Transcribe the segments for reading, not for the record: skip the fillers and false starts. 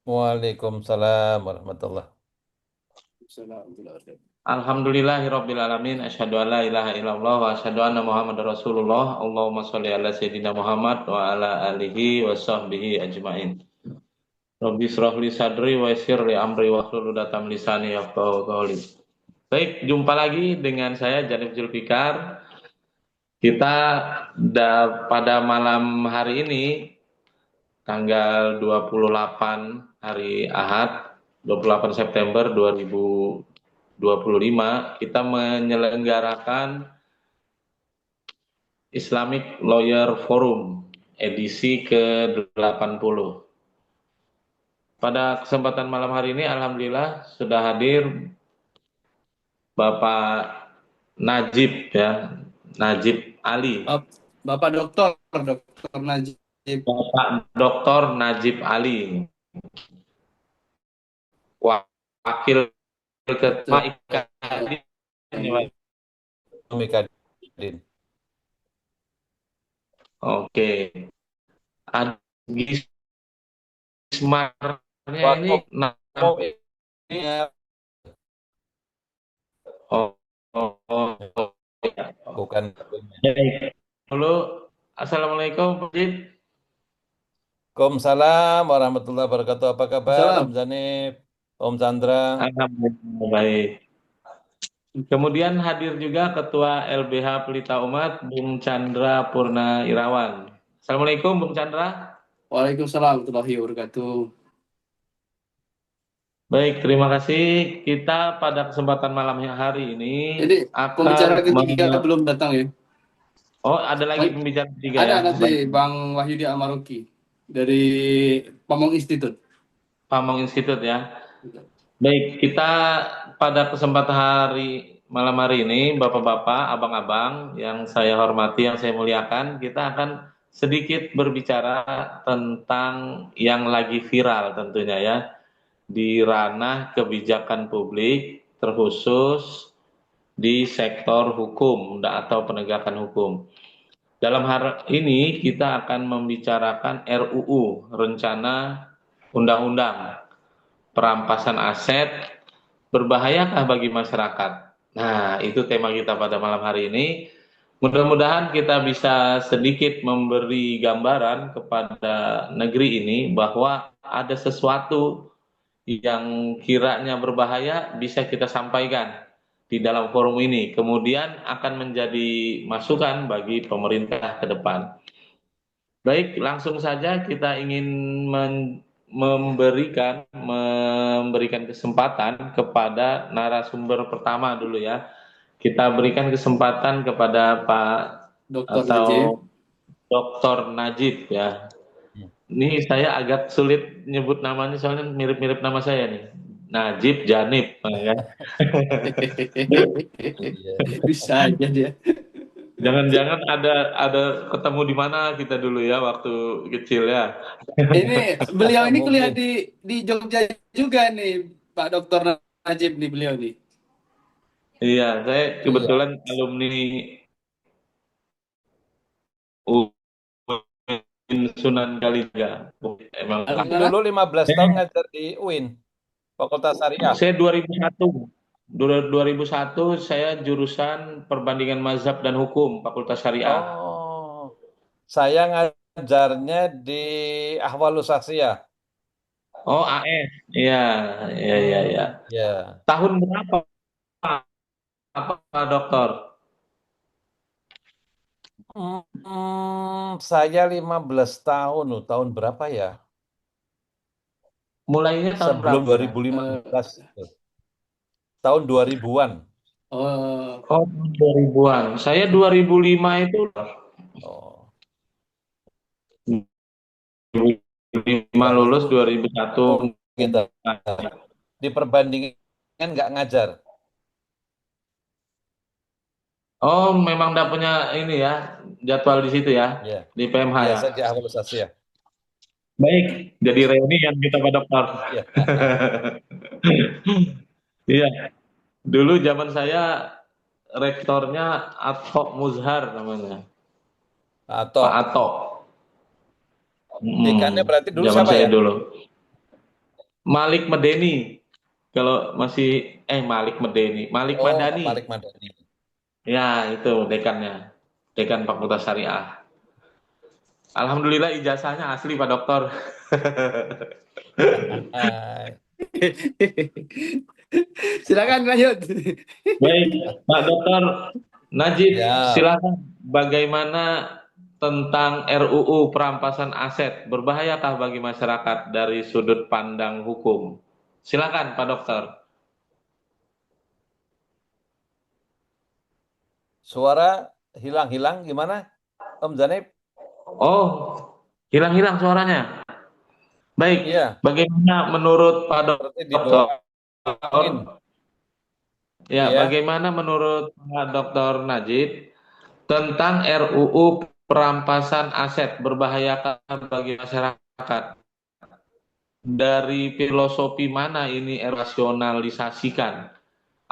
Waalaikumsalam warahmatullah. Alhamdulillahirabbil alamin asyhadu an la ilaha illallah wa asyhadu anna Muhammadar Rasulullah. Allahumma sholli ala sayidina Muhammad wa ala alihi wa sahbihi ajmain. Rabbi shrah li sadri wa yassir li amri wahlul 'uqdatam min lisani yafqahu qawli. Baik, jumpa lagi dengan saya Janif Zulfikar. Kita pada malam hari ini tanggal 28 hari Ahad 28 September 2025 kita menyelenggarakan Islamic Lawyer Forum edisi ke-80. Pada kesempatan malam hari ini alhamdulillah sudah hadir Bapak Najib ya, Najib Ali. Bapak Doktor Najib. Bapak Dr. Najib Ali, Wakil Ketua IKADIN. Mikadin. Oke. Gismarnya ini Oh, ini oh, oh, oh, oh. bukan. Halo, assalamualaikum Pak Jid. Waalaikumsalam warahmatullahi wabarakatuh. Apa kabar, Salam. Om Zanif, Om Chandra? Alhamdulillah baik. Kemudian hadir juga Ketua LBH Pelita Umat, Bung Chandra Purna Irawan. Assalamualaikum Bung Chandra. Waalaikumsalam warahmatullahi wabarakatuh. Baik, terima kasih. Kita pada kesempatan malam hari ini Jadi pembicara ketiga belum datang ya? Oh, ada lagi pembicara ketiga ada ya? nanti Bang Wahyudi Amaruki dari Pamong Institute. Pamong Institute ya. Baik, kita pada kesempatan malam hari ini, Bapak-bapak, abang-abang yang saya hormati, yang saya muliakan, kita akan sedikit berbicara tentang yang lagi viral tentunya ya, di ranah kebijakan publik, terkhusus di sektor hukum atau penegakan hukum. Dalam hari ini kita akan membicarakan RUU, Rencana Undang-Undang Perampasan Aset, berbahayakah bagi masyarakat? Nah, itu tema kita pada malam hari ini. Mudah-mudahan kita bisa sedikit memberi gambaran kepada negeri ini bahwa ada sesuatu yang kiranya berbahaya bisa kita sampaikan di dalam forum ini. Kemudian akan menjadi masukan bagi pemerintah ke depan. Baik, langsung saja kita ingin memberikan kesempatan kepada narasumber pertama dulu ya. Kita berikan kesempatan kepada Pak Dr. atau Najib. Dr. Najib ya. Ini saya agak sulit nyebut namanya soalnya mirip-mirip nama saya nih. Najib Janib ya. Bisa aja dia. Jangan-jangan ada ketemu di mana kita dulu ya waktu kecil ya. Ini beliau ini kuliah Mungkin. di Jogja juga nih, Pak Dr. Najib nih beliau nih. Iya, saya kebetulan Iya. alumni UIN Sunan Kalijaga. Emang Aku Mana? dulu 15 tahun ngajar di UIN, Fakultas Syariah. saya 2001. 2001 saya jurusan Perbandingan Mazhab dan Hukum Fakultas Syariah. Oh, saya ngajarnya di Ahwalus Saksiyah. Oh, AS. Iya, iya, iya, iya. Ya. Tahun berapa Pak Dokter? Saya 15 tahun, loh. Tahun berapa ya? Mulainya tahun Sebelum berapa? 2015. Tahun 2000-an. Oh, 2000-an. Saya 2005 itu Oh. 2005 Enggak, itu lulus 2001. kita di perbandingan nggak ngajar. Oh, memang enggak punya ini ya, jadwal di situ ya, Ya. di PMH ya. Biasa di Ahwalus Saksiyah. Baik, jadi reunian kita Pak Dokter. Ya. Iya, dulu zaman saya rektornya Atok Muzhar namanya, Atau Pak Atok. dekannya berarti dulu Zaman siapa saya ya? dulu. Malik Medeni. Kalau masih Malik Medeni, Malik Oh, Madani. Malik Madani. Ya, itu dekannya. Dekan Fakultas Syariah. Alhamdulillah ijazahnya asli Pak Dokter. Hai. Silakan lanjut. Baik, Pak Dokter Najib, Ya, silakan. Bagaimana tentang RUU perampasan aset? Berbahayakah bagi masyarakat dari sudut pandang hukum? Silakan, Pak Dokter. suara hilang-hilang gimana, Om Zanib? Oh, hilang-hilang suaranya. Baik, Iya, bagaimana menurut Pak seperti di Dokter? bawah angin. Ya, Iya, bagaimana menurut Pak Dokter Najib tentang RUU perampasan aset berbahayakah bagi masyarakat? Dari filosofi mana ini rasionalisasikan?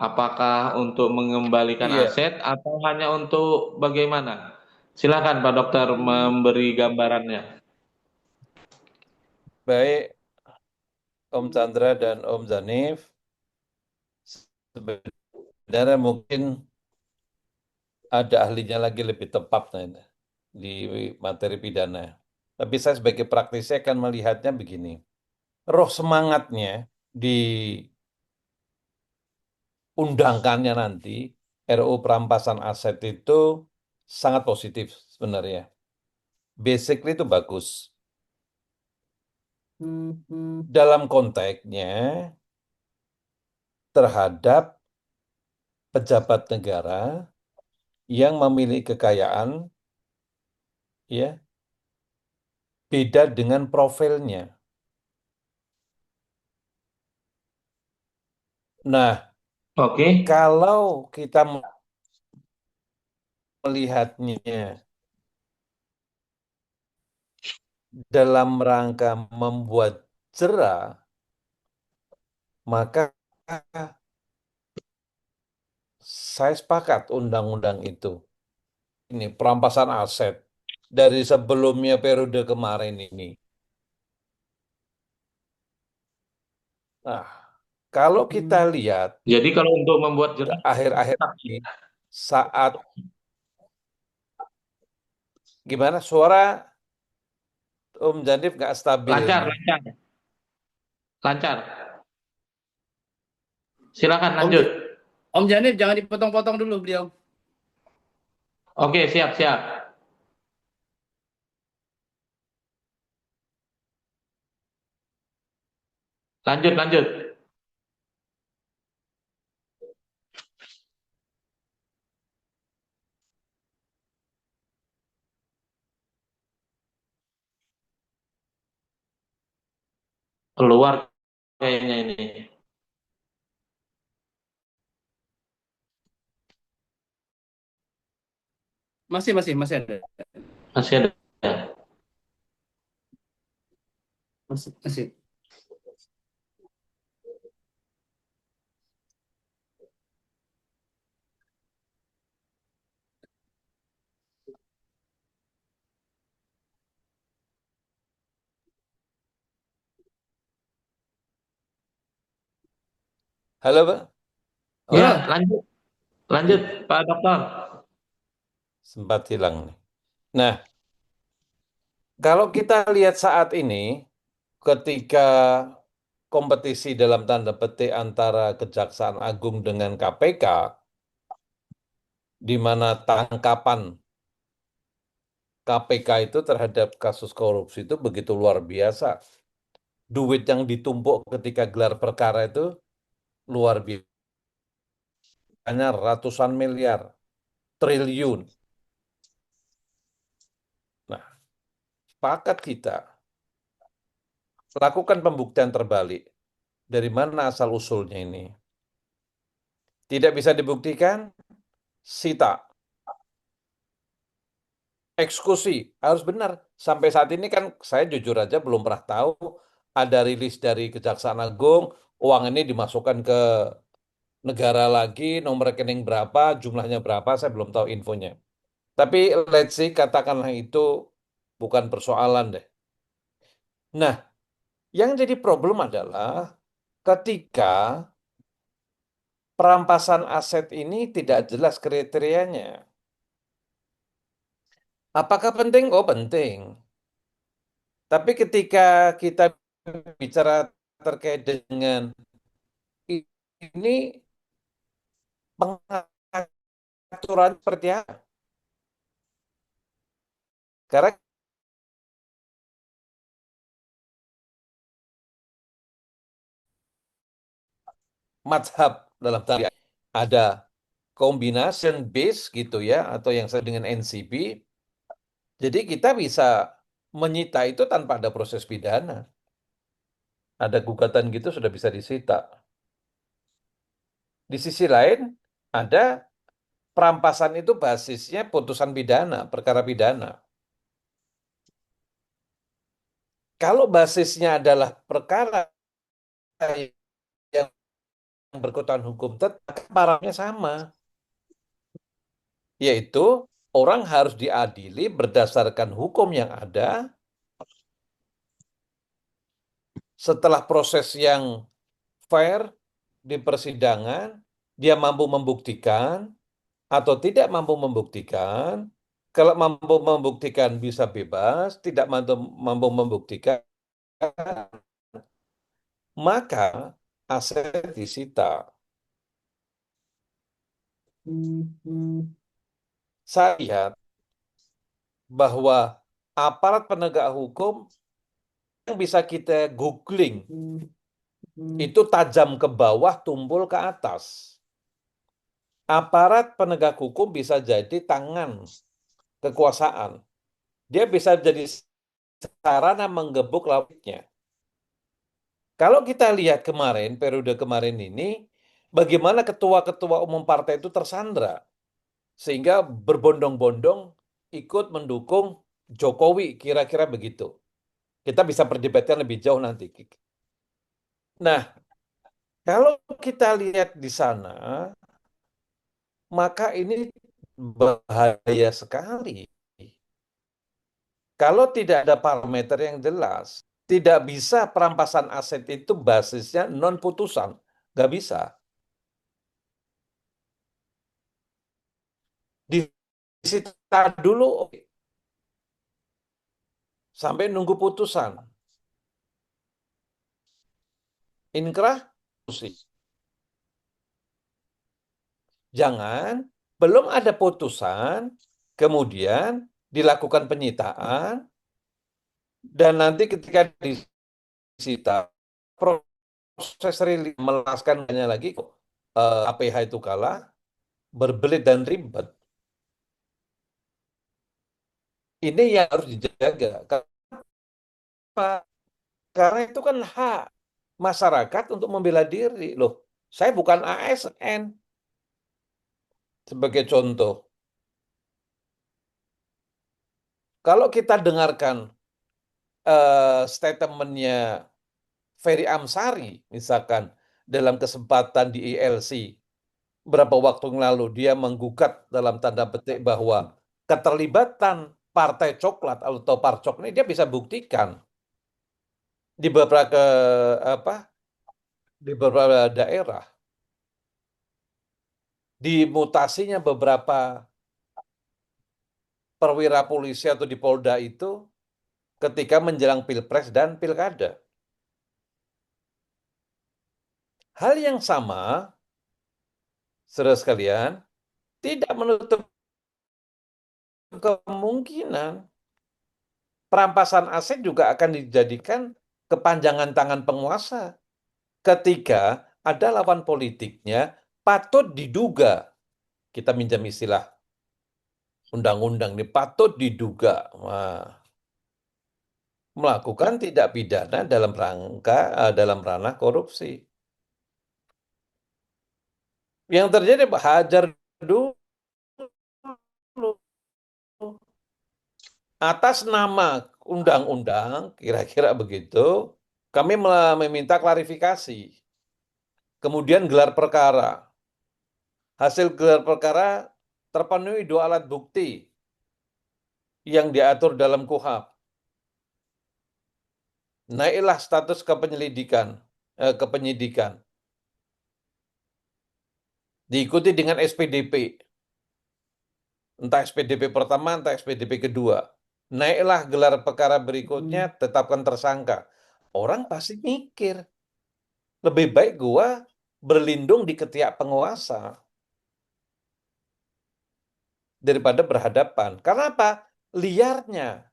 Apakah untuk mengembalikan iya. aset atau hanya untuk bagaimana? Silakan Pak Dokter memberi gambarannya. Baik, Om Chandra dan Om Zanif. Sebenarnya mungkin ada ahlinya lagi lebih tepat nah, ini, di materi pidana. Tapi saya sebagai praktisi akan melihatnya begini. Roh semangatnya diundangkannya nanti RUU perampasan aset itu sangat positif sebenarnya. Basically itu bagus. Dalam konteksnya terhadap pejabat negara yang memiliki kekayaan ya beda dengan profilnya. Nah, Oke, kalau kita melihatnya dalam rangka membuat jera, maka saya sepakat undang-undang itu. Ini perampasan aset dari sebelumnya periode kemarin ini. Nah, kalau kita lihat jadi kalau untuk membuat jernih, akhir-akhir ini, saat gimana suara Om Janif nggak stabil lancar, ini. lancar, lancar. Silakan Om, lanjut. Om Janif jangan dipotong-potong dulu beliau. Oke, siap, siap. Lanjut, lanjut. Keluar kayaknya ini. Masih ada. Masih ada. Masih. Halo, Pak? Ya, Oh, Ya, lanjut. Lanjut, Pak Dokter. sempat hilang nih. Nah, kalau kita lihat saat ini, ketika kompetisi dalam tanda petik antara Kejaksaan Agung dengan KPK, di mana tangkapan KPK itu terhadap kasus korupsi itu begitu luar biasa. Duit yang ditumpuk ketika gelar perkara itu luar biasa, hanya ratusan miliar, triliun. Nah, sepakat kita lakukan pembuktian terbalik. Dari mana asal-usulnya ini? Tidak bisa dibuktikan, sita. Eksekusi, harus benar. Sampai saat ini kan saya jujur aja belum pernah tahu ada rilis dari Kejaksaan Agung, uang ini dimasukkan ke negara lagi, nomor rekening berapa, jumlahnya berapa, saya belum tahu infonya. Tapi let's see, katakanlah itu bukan persoalan deh. Nah, Yang jadi problem adalah ketika perampasan aset ini tidak jelas kriterianya. Apakah penting? Oh, penting. Tapi ketika kita bicara terkait dengan ini pengaturan seperti apa? Karena mazhab dalam tanda ada combination base gitu ya, atau yang saya dengan NCB. Jadi kita bisa menyita itu tanpa ada proses pidana. Ada gugatan gitu sudah bisa disita. Di sisi lain, ada perampasan itu basisnya putusan pidana, perkara pidana. Kalau basisnya adalah perkara yang berkekuatan hukum tetap, parahnya sama, yaitu orang harus diadili berdasarkan hukum yang ada setelah proses yang fair di persidangan, dia mampu membuktikan atau tidak mampu membuktikan. Kalau mampu membuktikan bisa bebas, tidak mampu membuktikan, maka aset disita. Saya lihat bahwa aparat penegak hukum yang bisa kita googling itu tajam ke bawah, tumpul ke atas. Aparat penegak hukum bisa jadi tangan kekuasaan. Dia bisa jadi sarana menggebuk lawannya. Kalau kita lihat kemarin, periode kemarin ini, bagaimana ketua-ketua umum partai itu tersandra. Sehingga berbondong-bondong ikut mendukung Jokowi, kira-kira begitu. Kita bisa perdebatkan lebih jauh nanti. Nah, kalau kita lihat di sana, maka ini bahaya sekali. Kalau tidak ada parameter yang jelas, tidak bisa perampasan aset itu basisnya non-putusan. Nggak bisa. Disita dulu, oke. Sampai nunggu putusan. Inkrah, putusin. Jangan, belum ada putusan, kemudian dilakukan penyitaan, dan nanti ketika disita, proses rilis melepaskannya lagi kok. APH itu kalah, berbelit dan ribet. Ini yang harus dijaga. Kenapa? Karena itu kan hak masyarakat untuk membela diri. Loh, saya bukan ASN. Sebagai contoh, kalau kita dengarkan statementnya Ferry Amsari, misalkan dalam kesempatan di ILC, berapa waktu yang lalu dia menggugat dalam tanda petik bahwa keterlibatan Partai Coklat atau Parcok ini dia bisa buktikan di beberapa apa di beberapa daerah, dimutasinya beberapa perwira polisi atau di Polda itu ketika menjelang Pilpres dan Pilkada. Hal yang sama, saudara sekalian, tidak menutup kemungkinan perampasan aset juga akan dijadikan kepanjangan tangan penguasa ketika ada lawan politiknya patut diduga, kita minjam istilah undang-undang ini, patut diduga melakukan tindak pidana dalam rangka dalam ranah korupsi. Yang terjadi hajar dulu atas nama undang-undang, kira-kira begitu. Kami meminta klarifikasi. Kemudian gelar perkara. Hasil gelar perkara terpenuhi dua alat bukti yang diatur dalam KUHP. naiklah status ke penyidikan. Diikuti dengan SPDP. Entah SPDP pertama, entah SPDP kedua. Naiklah gelar perkara berikutnya, tetapkan tersangka. Orang pasti mikir, lebih baik gua berlindung di ketiak penguasa daripada berhadapan. Karena apa? Liarnya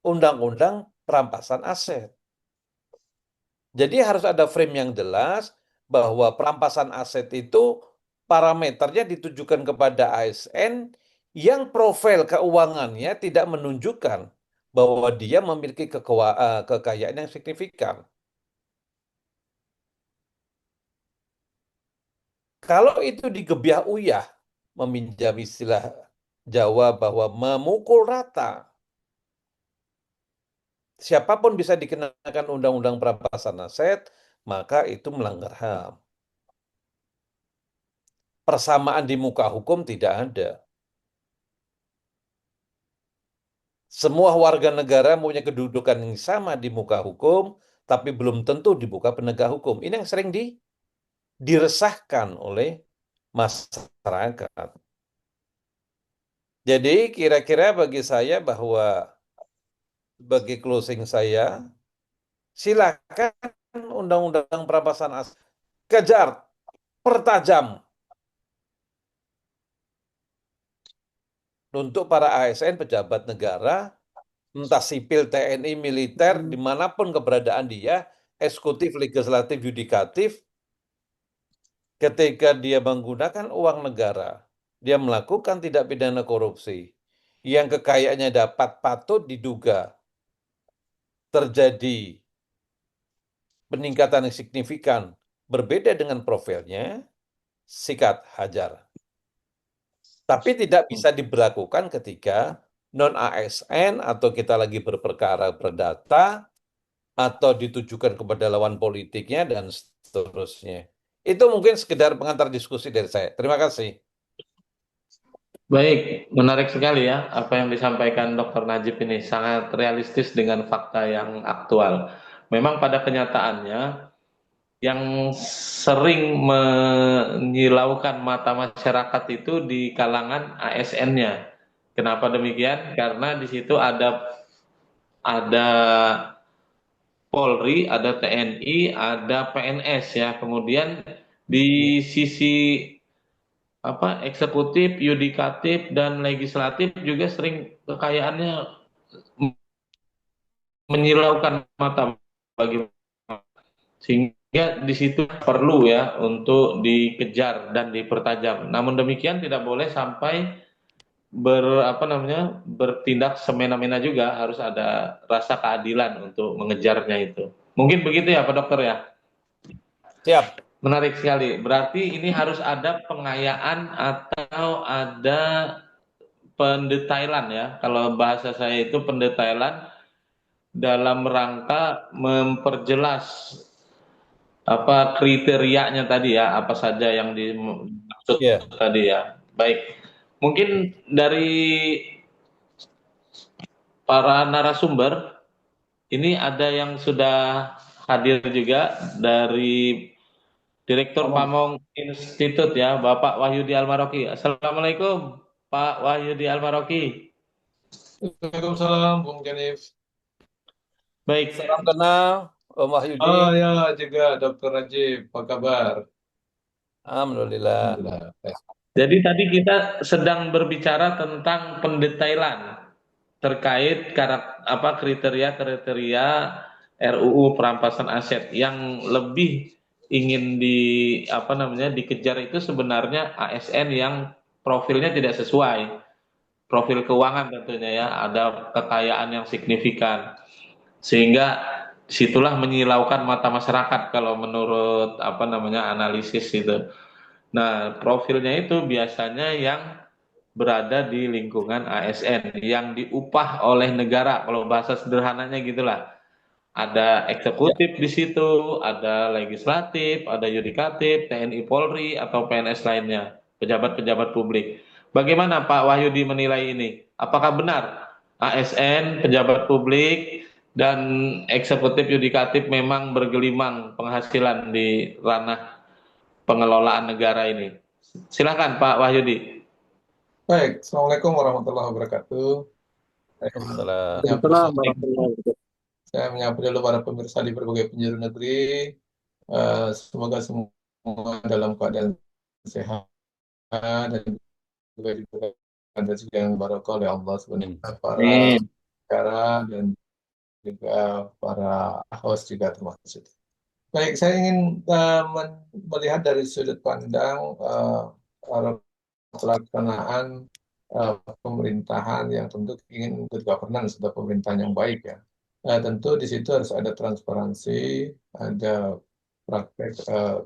undang-undang perampasan aset. Jadi harus ada frame yang jelas bahwa perampasan aset itu parameternya ditujukan kepada ASN yang profil keuangannya tidak menunjukkan bahwa dia memiliki kekayaan yang signifikan. Kalau itu digebiah uyah, meminjam istilah Jawa bahwa memukul rata, siapapun bisa dikenakan undang-undang perampasan aset, maka itu melanggar HAM. Persamaan di muka hukum tidak ada. Semua warga negara punya kedudukan yang sama di muka hukum, tapi belum tentu di muka penegak hukum. Ini yang sering diresahkan oleh masyarakat. Jadi kira-kira bagi saya bahwa sebagai closing saya, silakan undang-undang perampasan aset kejar, pertajam untuk para ASN pejabat negara, entah sipil, TNI, militer, dimanapun keberadaan dia, eksekutif, legislatif, yudikatif, ketika dia menggunakan uang negara, dia melakukan tindak pidana korupsi, yang kekayaannya dapat patut diduga terjadi peningkatan yang signifikan, berbeda dengan profilnya, sikat hajar. Tapi tidak bisa diberlakukan ketika non-ASN atau kita lagi berperkara perdata atau ditujukan kepada lawan politiknya dan seterusnya. Itu mungkin sekedar pengantar diskusi dari saya. Terima kasih. Baik, menarik sekali ya apa yang disampaikan Dr. Najib ini, sangat realistis dengan fakta yang aktual. Memang pada kenyataannya yang sering menyilaukan mata masyarakat itu di kalangan ASN-nya. Kenapa demikian? Karena di situ ada Polri, ada TNI, ada PNS ya. Kemudian di sisi eksekutif, yudikatif dan legislatif juga sering kekayaannya menyilaukan mata bagi, sehingga di situ perlu ya untuk dikejar dan dipertajam. Namun demikian tidak boleh sampai bertindak semena-mena, juga harus ada rasa keadilan untuk mengejarnya itu. Mungkin begitu ya Pak Dokter ya. Siap. Menarik sekali. Berarti ini harus ada pengayaan atau ada pendetailan ya. Kalau bahasa saya itu pendetailan dalam rangka memperjelas kriterianya tadi ya, apa saja yang dimaksud Ya. tadi ya. Baik. Mungkin dari para narasumber ini ada yang sudah hadir juga dari Direktur Pamong Institut ya, Bapak Wahyudi Almaroki. Assalamualaikum Pak Wahyudi Almaroki. Waalaikumsalam, Bung Janif. Baik. Salam kenal, Om Wahyudi. Oh ya, juga Dr. Najib, apa kabar? Alhamdulillah. Alhamdulillah. Jadi tadi kita sedang berbicara tentang pendetailan terkait kriteria-kriteria RUU perampasan aset yang lebih ingin dikejar itu sebenarnya ASN yang profilnya tidak sesuai, profil keuangan tentunya ya, ada kekayaan yang signifikan, sehingga disitulah menyilaukan mata masyarakat kalau menurut analisis itu. Nah, profilnya itu biasanya yang berada di lingkungan ASN yang diupah oleh negara, kalau bahasa sederhananya gitulah. Ada eksekutif di situ, ada legislatif, ada yudikatif, TNI Polri atau PNS lainnya, pejabat-pejabat publik. Bagaimana Pak Wahyudi menilai ini? Apakah benar ASN, pejabat publik dan eksekutif yudikatif memang bergelimang penghasilan di ranah pengelolaan negara ini. Silakan Pak Wahyudi. Baik, Assalamualaikum warahmatullahi wabarakatuh. Saya Waalaikumsalam. menyapa, Waalaikumsalam warahmatullahi wabarakatuh. saya menyapa dulu para pemirsa di berbagai penjuru negeri. Semoga semua dalam keadaan sehat dan juga diberikan rezeki yang barakah oleh Allah Amin. SWT. Para Amin. cara dan juga para host juga termasuk. Baik, saya ingin melihat dari sudut pandang pelaksanaan pemerintahan yang tentu ingin good governance atau pemerintahan yang baik ya. Tentu di situ harus ada transparansi, ada praktek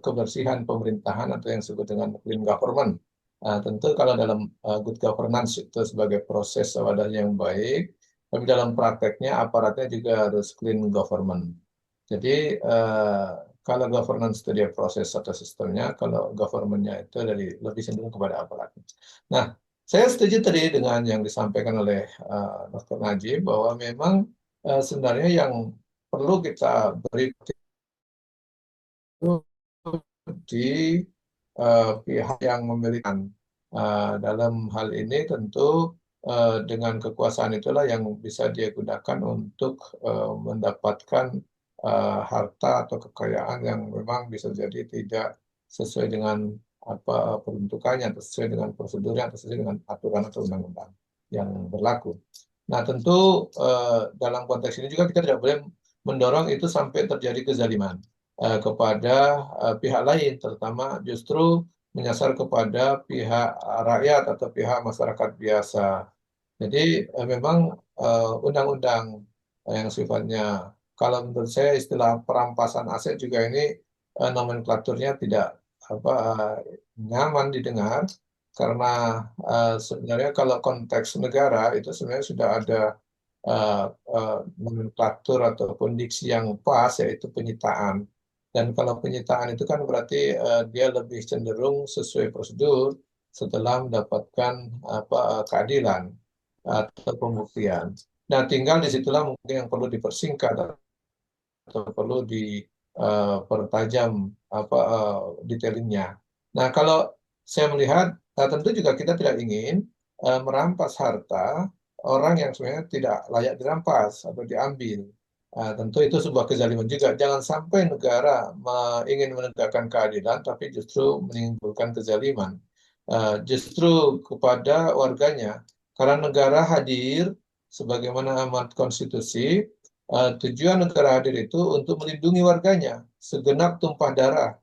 kebersihan pemerintahan atau yang disebut dengan clean government. Tentu kalau dalam good governance itu sebagai proses wadahnya yang baik, tapi dalam prakteknya aparatnya juga harus clean government. Jadi kalau governance itu dia proses atau sistemnya, kalau government-nya itu dari lebih cenderung kepada aparat. Nah, saya setuju tadi dengan yang disampaikan oleh Dr. Najib bahwa memang sebenarnya yang perlu kita beri itu di pihak yang memiliki dalam hal ini tentu dengan kekuasaan itulah yang bisa dia gunakan untuk mendapatkan harta atau kekayaan yang memang bisa jadi tidak sesuai dengan apa peruntukannya, atau sesuai dengan prosedurnya, atau sesuai dengan aturan atau undang-undang yang berlaku. Nah, tentu dalam konteks ini juga kita tidak boleh mendorong itu sampai terjadi kezaliman kepada pihak lain, terutama justru menyasar kepada pihak rakyat atau pihak masyarakat biasa. Jadi memang undang-undang yang sifatnya, kalau menurut saya istilah perampasan aset juga ini nomenklaturnya tidak nyaman didengar, karena sebenarnya kalau konteks negara itu sebenarnya sudah ada nomenklatur ataupun diksi yang pas, yaitu penyitaan. Dan kalau penyitaan itu kan berarti dia lebih cenderung sesuai prosedur setelah mendapatkan keadilan atau pembuktian. Nah, tinggal disitulah mungkin yang perlu dipersingkat atau perlu dipertajam detailingnya. Nah, kalau saya melihat, tentu juga kita tidak ingin merampas harta orang yang sebenarnya tidak layak dirampas atau diambil. Tentu itu sebuah kezaliman juga. Jangan sampai negara ingin menegakkan keadilan, tapi justru menimbulkan kezaliman. Justru kepada warganya. Karena negara hadir, sebagaimana amanat konstitusi, tujuan negara hadir itu untuk melindungi warganya, segenap tumpah darah.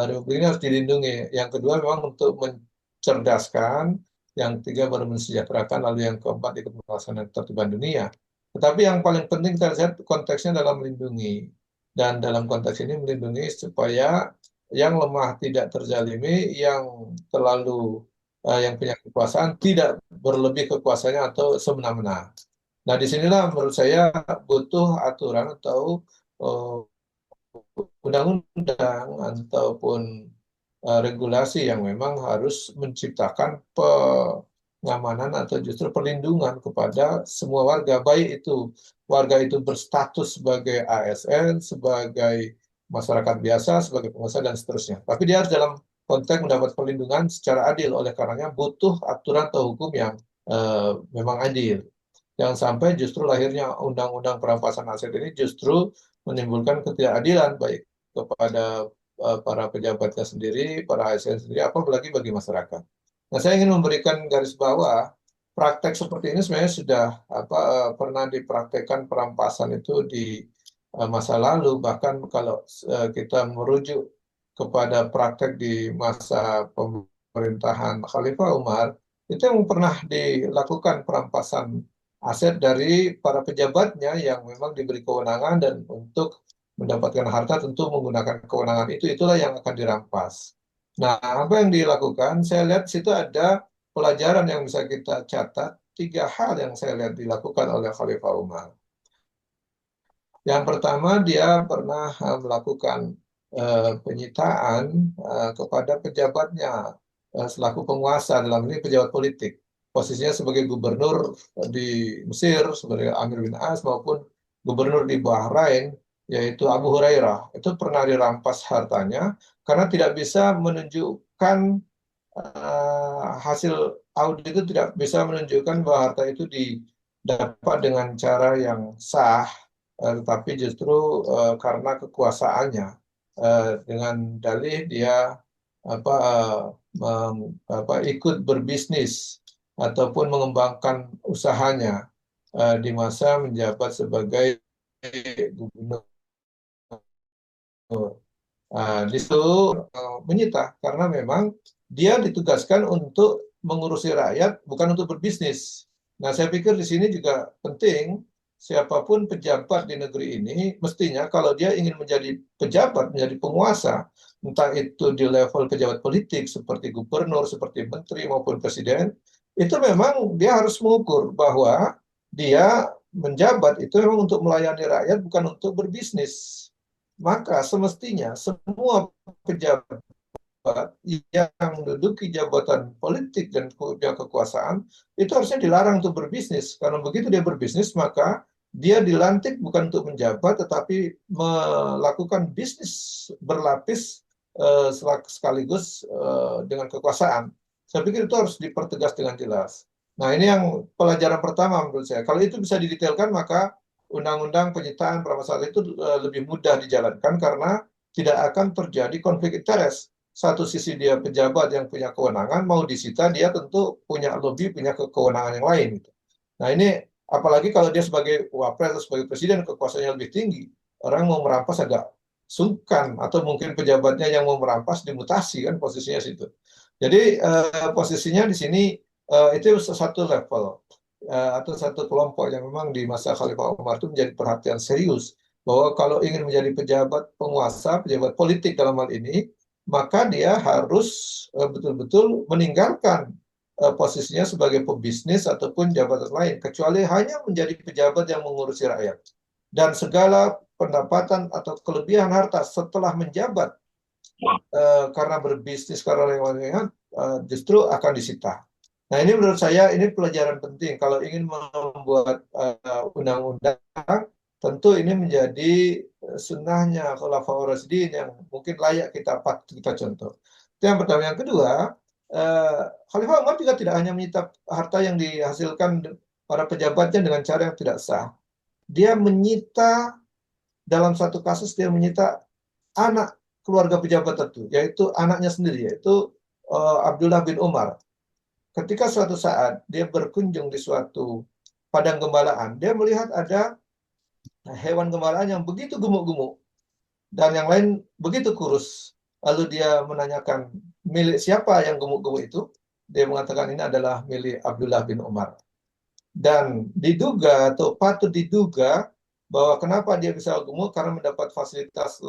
Republik ini harus dilindungi. Yang kedua memang untuk mencerdaskan, yang ketiga baru mensejahterakan, lalu yang keempat ikut melaksanakan ketertiban dunia. Tetapi yang paling penting kita lihat konteksnya dalam melindungi. Dan dalam konteks ini melindungi supaya yang lemah tidak terzalimi, yang terlalu yang punya kekuasaan tidak berlebih kekuasaannya atau semena-mena. Nah, disinilah menurut saya butuh aturan atau undang-undang ataupun regulasi yang memang harus menciptakan pengamanan atau justru perlindungan kepada semua warga, baik itu warga itu berstatus sebagai ASN, sebagai masyarakat biasa, sebagai pengusaha dan seterusnya. Tapi dia harus dalam konteks mendapat perlindungan secara adil. Oleh karenanya butuh aturan atau hukum yang memang adil. Jangan sampai justru lahirnya undang-undang perampasan aset ini justru menimbulkan ketidakadilan baik kepada para pejabatnya sendiri, para ASN sendiri, apalagi bagi masyarakat. Nah, saya ingin memberikan garis bawah, praktek seperti ini sebenarnya sudah pernah dipraktekkan perampasan itu di masa lalu. Bahkan kalau kita merujuk kepada praktek di masa pemerintahan Khalifah Umar, itu yang pernah dilakukan perampasan aset dari para pejabatnya yang memang diberi kewenangan, dan untuk mendapatkan harta tentu menggunakan kewenangan itulah yang akan dirampas. Nah, apa yang dilakukan? Saya lihat di situ ada pelajaran yang bisa kita catat, 3 hal yang saya lihat dilakukan oleh Khalifah Umar. Yang pertama, dia pernah melakukan penyitaan kepada pejabatnya selaku penguasa, dalam ini pejabat politik. Posisinya sebagai gubernur di Mesir, sebagai Amir bin As, maupun gubernur di Bahrain, yaitu Abu Hurairah, itu pernah dirampas hartanya karena tidak bisa menunjukkan hasil audit itu tidak bisa menunjukkan bahwa harta itu didapat dengan cara yang sah, tetapi justru karena kekuasaannya, dengan dalih dia apa, ikut berbisnis ataupun mengembangkan usahanya di masa menjabat sebagai gubernur. Di situ menyita karena memang dia ditugaskan untuk mengurusi rakyat, bukan untuk berbisnis. Nah, saya pikir di sini juga penting, siapapun pejabat di negeri ini, mestinya kalau dia ingin menjadi pejabat, menjadi penguasa, entah itu di level pejabat politik, seperti gubernur, seperti menteri, maupun presiden, itu memang dia harus mengukur bahwa dia menjabat itu memang untuk melayani rakyat, bukan untuk berbisnis. Maka semestinya semua pejabat yang menduduki jabatan politik dan punya kekuasaan itu harusnya dilarang untuk berbisnis. Karena begitu dia berbisnis, maka dia dilantik bukan untuk menjabat, tetapi melakukan bisnis berlapis sekaligus dengan kekuasaan. Saya pikir itu harus dipertegas dengan jelas. Nah, ini yang pelajaran pertama menurut saya. Kalau itu bisa didetailkan, maka undang-undang penyitaan permasalahan itu lebih mudah dijalankan karena tidak akan terjadi konflik interest. Satu sisi dia pejabat yang punya kewenangan, mau disita dia tentu punya lebih punya kewenangan yang lain. Gitu. Nah, ini apalagi kalau dia sebagai wapres atau sebagai presiden kekuasaannya lebih tinggi, orang mau merampas agak sungkan, atau mungkin pejabatnya yang mau merampas dimutasi kan posisinya situ. Jadi posisinya di sini itu satu level atau satu kelompok yang memang di masa Khalifah Umar itu menjadi perhatian serius bahwa kalau ingin menjadi pejabat penguasa, pejabat politik dalam hal ini, maka dia harus betul-betul meninggalkan posisinya sebagai pebisnis ataupun jabatan lain, kecuali hanya menjadi pejabat yang mengurusi rakyat. Dan segala pendapatan atau kelebihan harta setelah menjabat karena berbisnis, karena lain-lain, justru akan disita. Nah, ini menurut saya ini pelajaran penting. Kalau ingin membuat undang-undang, tentu ini menjadi sunnahnya Khulafaur Rasyidin yang mungkin layak kita contoh. Itu yang pertama. Yang kedua, Khalifah Umar juga tidak hanya menyita harta yang dihasilkan para pejabatnya dengan cara yang tidak sah. Dia menyita, dalam satu kasus dia menyita anak keluarga pejabat tertentu, yaitu anaknya sendiri, yaitu Abdullah bin Umar. Ketika suatu saat dia berkunjung di suatu padang gembalaan, dia melihat ada hewan gembalaan yang begitu gemuk-gemuk dan yang lain begitu kurus. Lalu dia menanyakan, milik siapa yang gemuk-gemuk itu? Dia mengatakan ini adalah milik Abdullah bin Umar. Dan diduga atau patut diduga bahwa kenapa dia bisa gemuk, karena mendapat fasilitas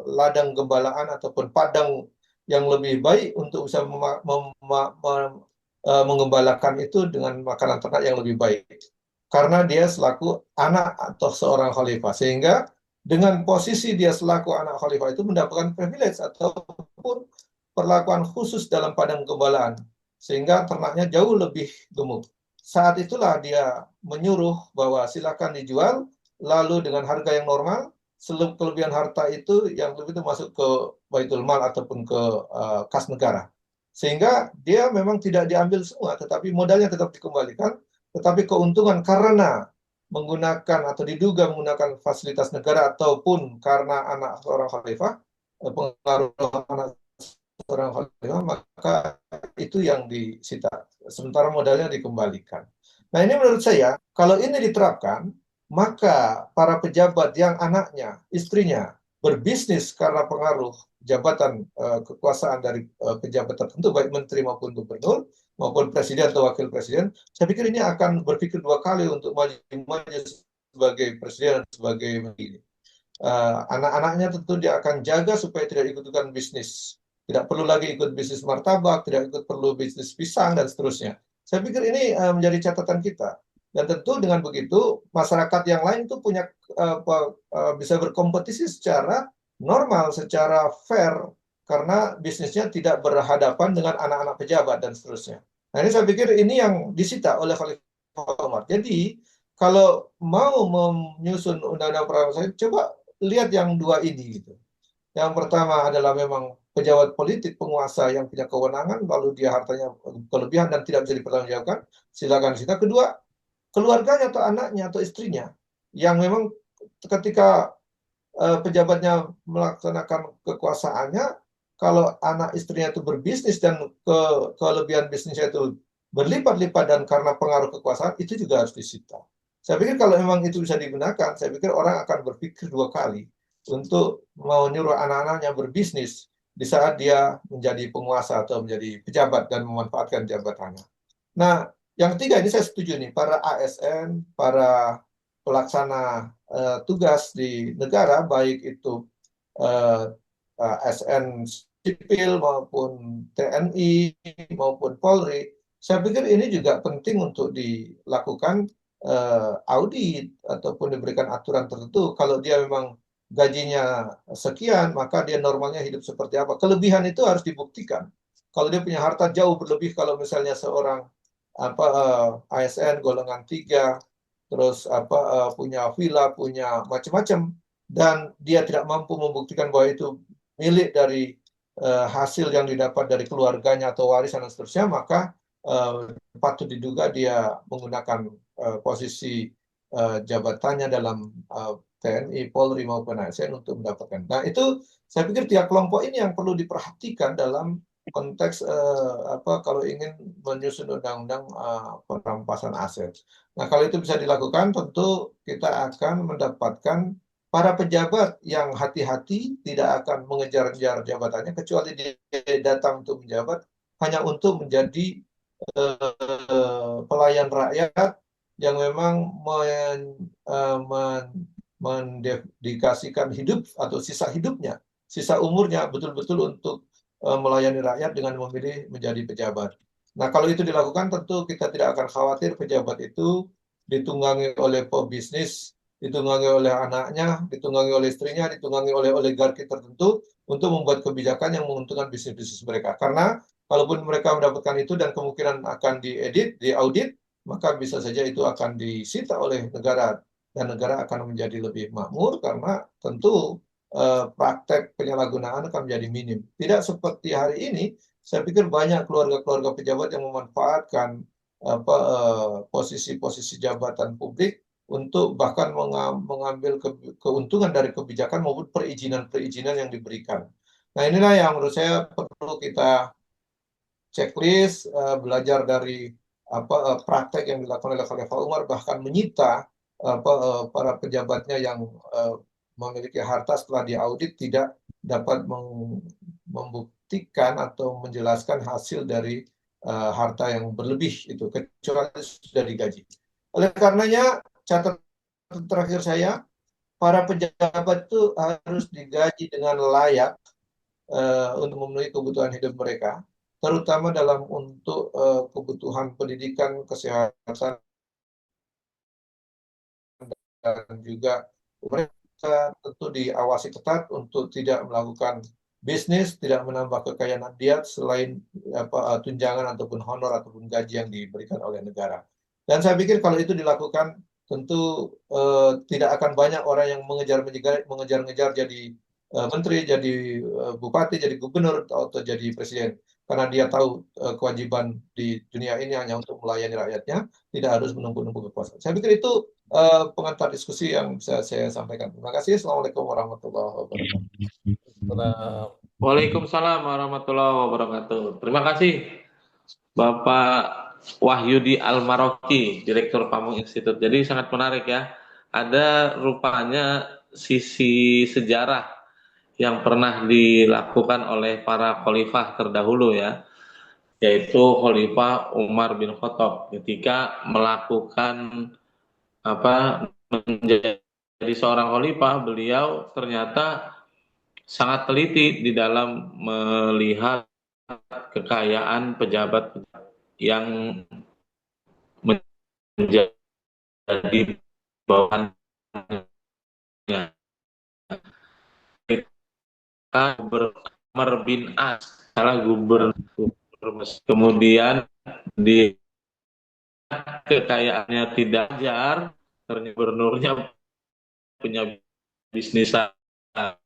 ladang gembalaan ataupun padang yang lebih baik untuk bisa mengembalakan itu dengan makanan ternak yang lebih baik. Karena dia selaku anak atau seorang khalifah. Sehingga dengan posisi dia selaku anak khalifah itu mendapatkan privilege ataupun perlakuan khusus dalam padang gembalaan. Sehingga ternaknya jauh lebih gemuk. Saat itulah dia menyuruh bahwa silakan dijual, lalu dengan harga yang normal, seluruh kelebihan harta itu yang lebih itu masuk ke Baitul Mal ataupun ke kas negara. Sehingga dia memang tidak diambil semua, tetapi modalnya tetap dikembalikan, tetapi keuntungan karena menggunakan atau diduga menggunakan fasilitas negara ataupun karena anak seorang khalifah, pengaruh anak seorang khalifah, maka itu yang disita. Sementara modalnya dikembalikan. Nah, ini menurut saya, kalau ini diterapkan, maka para pejabat yang anaknya, istrinya berbisnis karena pengaruh jabatan kekuasaan dari pejabat tertentu, baik menteri maupun gubernur, maupun presiden atau wakil presiden, saya pikir ini akan berpikir dua kali untuk maju sebagai presiden, sebagai menteri. Anak-anaknya tentu dia akan jaga supaya tidak ikut-ikutan bisnis. Tidak perlu lagi ikut bisnis martabak, tidak ikut perlu bisnis pisang, dan seterusnya. Saya pikir ini menjadi catatan kita. Dan tentu dengan begitu, masyarakat yang lain itu punya bisa berkompetisi secara normal, secara fair, karena bisnisnya tidak berhadapan dengan anak-anak pejabat dan seterusnya. Nah, ini saya pikir ini yang disita oleh Khalifah Umar. Jadi, kalau mau menyusun undang-undang perampasan, coba lihat yang dua ini gitu. Yang pertama adalah memang pejabat politik penguasa yang punya kewenangan, lalu dia hartanya kelebihan dan tidak bisa dipertanggungjawabkan, silakan disita. Kedua, keluarganya atau anaknya atau istrinya yang memang ketika pejabatnya melaksanakan kekuasaannya, kalau anak istrinya itu berbisnis dan kelebihan bisnisnya itu berlipat-lipat dan karena pengaruh kekuasaan, itu juga harus disita. Saya pikir kalau memang itu bisa digunakan, saya pikir orang akan berpikir dua kali untuk mau nyuruh anak-anaknya berbisnis di saat dia menjadi penguasa atau menjadi pejabat dan memanfaatkan jabatannya. Nah, yang ketiga ini saya setuju nih, para ASN, para pelaksana tugas di negara, baik itu eh, ASN sipil maupun TNI maupun Polri, saya pikir ini juga penting untuk dilakukan audit ataupun diberikan aturan tertentu. Kalau dia memang gajinya sekian, maka dia normalnya hidup seperti apa. Kelebihan itu harus dibuktikan. Kalau dia punya harta jauh berlebih, kalau misalnya seorang ASN golongan 3 terus punya villa, punya macam-macam, dan dia tidak mampu membuktikan bahwa itu milik dari hasil yang didapat dari keluarganya atau warisan dan seterusnya, maka patut diduga dia menggunakan posisi jabatannya dalam TNI, Polri maupun ASN untuk mendapatkan. Nah, itu saya pikir tiap kelompok ini yang perlu diperhatikan dalam konteks kalau ingin menyusun undang-undang perampasan aset. Nah, kalau itu bisa dilakukan, tentu kita akan mendapatkan para pejabat yang hati-hati tidak akan mengejar-ngejar jabatannya, kecuali dia datang untuk menjabat hanya untuk menjadi pelayan rakyat yang memang mendedikasikan hidup atau sisa hidupnya, sisa umurnya betul-betul untuk melayani rakyat dengan memilih menjadi pejabat. Nah, kalau itu dilakukan, tentu kita tidak akan khawatir pejabat itu ditunggangi oleh pebisnis, ditunggangi oleh anaknya, ditunggangi oleh istrinya, ditunggangi oleh oligarki tertentu untuk membuat kebijakan yang menguntungkan bisnis-bisnis mereka. Karena kalaupun mereka mendapatkan itu dan kemungkinan akan diedit, diaudit, maka bisa saja itu akan disita oleh negara dan negara akan menjadi lebih makmur karena tentu praktek penyalahgunaan akan menjadi minim. Tidak seperti hari ini, saya pikir banyak keluarga-keluarga pejabat yang memanfaatkan posisi-posisi jabatan publik untuk bahkan mengambil keuntungan dari kebijakan maupun perizinan-perizinan yang diberikan. Nah, inilah yang menurut saya perlu kita checklist, belajar dari praktek yang dilakukan oleh Khalifah Umar, bahkan menyita para pejabatnya yang memiliki harta setelah diaudit tidak dapat membuktikan atau menjelaskan hasil dari harta yang berlebih itu, kecuali sudah digaji. Oleh karenanya, catatan terakhir saya, para pejabat itu harus digaji dengan layak untuk memenuhi kebutuhan hidup mereka, terutama dalam untuk kebutuhan pendidikan, kesehatan, dan juga mereka tentu diawasi ketat untuk tidak melakukan bisnis, tidak menambah kekayaan dia selain tunjangan ataupun honor ataupun gaji yang diberikan oleh negara. Dan saya pikir kalau itu dilakukan, tentu tidak akan banyak orang yang mengejar-ngejar jadi menteri, jadi bupati, jadi gubernur, atau jadi presiden. Karena dia tahu kewajiban di dunia ini hanya untuk melayani rakyatnya, tidak harus menunggu-nunggu kekuasaan. Saya pikir itu pengantar diskusi yang bisa saya sampaikan. Terima kasih. Assalamualaikum warahmatullahi wabarakatuh. Nah, Waalaikumsalam warahmatullahi wabarakatuh. Terima kasih Bapak Wahyudi Al-Maroki, Direktur Pamong Institute. Jadi sangat menarik ya. Ada rupanya sisi sejarah yang pernah dilakukan oleh para khalifah terdahulu ya, yaitu Khalifah Umar bin Khattab ketika melakukan menjadi seorang khalifah. Beliau ternyata sangat teliti di dalam melihat kekayaan pejabat yang menjadi bawahannya. Umar bin As, salah gubernur, kemudian di kekayaannya tidak wajar, ternyata gubernurnya punya bisnisan, nah,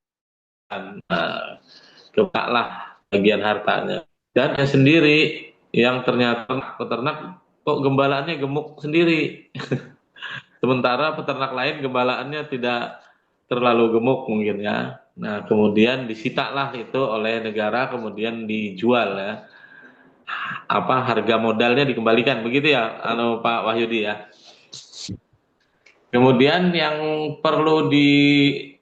kebalah bagian hartanya. Dan saya sendiri yang ternyata peternak kok gembalaannya gemuk sendiri. Sementara peternak lain gembalaannya tidak terlalu gemuk mungkin ya. Nah, kemudian disitalah itu oleh negara, kemudian dijual ya. Apa harga modalnya dikembalikan begitu ya, Pak Wahyudi ya. Kemudian yang perlu diteliti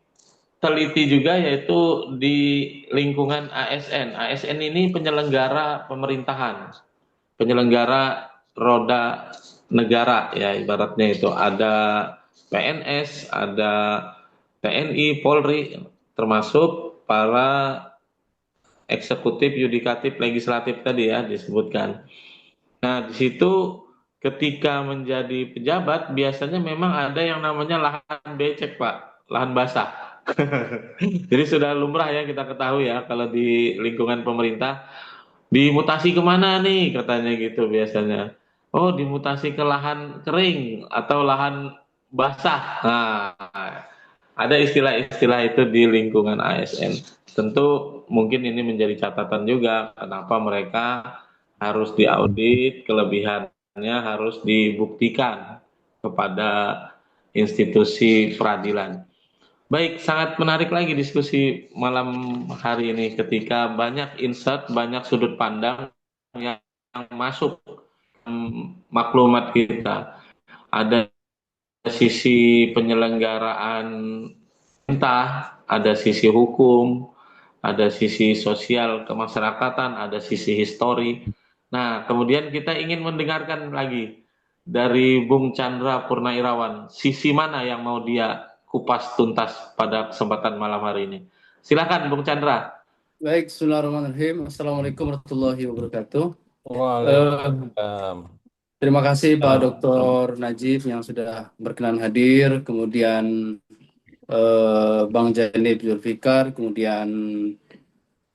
juga yaitu di lingkungan ASN. ASN ini penyelenggara pemerintahan, penyelenggara roda negara ya, ibaratnya itu ada PNS, ada TNI, Polri, termasuk para eksekutif, yudikatif, legislatif tadi ya disebutkan. Nah, di situ ketika menjadi pejabat biasanya memang ada yang namanya lahan becek, Pak, lahan basah. Jadi sudah lumrah ya kita ketahui ya kalau di lingkungan pemerintah dimutasi kemana nih katanya gitu biasanya. Oh, dimutasi ke lahan kering atau lahan basah. Nah, ada istilah-istilah itu di lingkungan ASN. Tentu mungkin ini menjadi catatan juga kenapa mereka harus diaudit, kelebihannya harus dibuktikan kepada institusi peradilan. Baik, sangat menarik lagi diskusi malam hari ini ketika banyak insight, banyak sudut pandang yang masuk maklumat kita. Ada sisi penyelenggaraan pemerintah, ada sisi hukum, ada sisi sosial kemasyarakatan, ada sisi histori. Nah, kemudian kita ingin mendengarkan lagi dari Bung Chandra Purnairawan, sisi mana yang mau dia kupas tuntas pada kesempatan malam hari ini. Silakan Bung Chandra. Baik, Bismillahirrahmanirrahim. Assalamualaikum warahmatullahi wabarakatuh. Waalaikumsalam. Terima kasih Pak Dr. Najib yang sudah berkenan hadir, kemudian Bang Janib Zulfikar, kemudian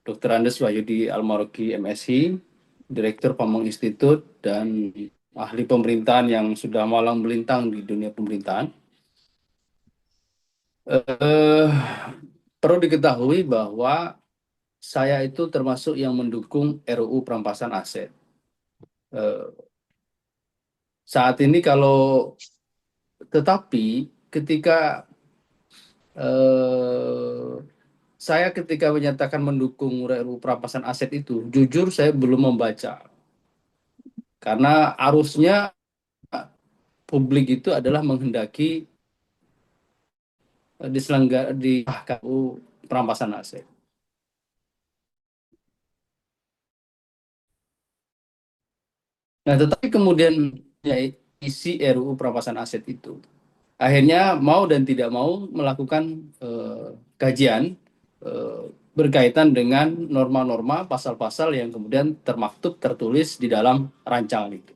Dr. Andes Wahyudi Almaroki MSI, Direktur Pamong Institute, dan ahli pemerintahan yang sudah malang melintang di dunia pemerintahan. Perlu diketahui bahwa saya itu termasuk yang mendukung RUU perampasan aset. Saat ini tetapi ketika saya ketika menyatakan mendukung RUU perampasan aset itu, jujur saya belum membaca. Karena arusnya publik itu adalah menghendaki di RUU perampasan aset. Nah, tetapi kemudian ya, isi RUU perampasan aset itu akhirnya mau dan tidak mau melakukan kajian berkaitan dengan norma-norma pasal-pasal yang kemudian termaktub tertulis di dalam rancangan itu.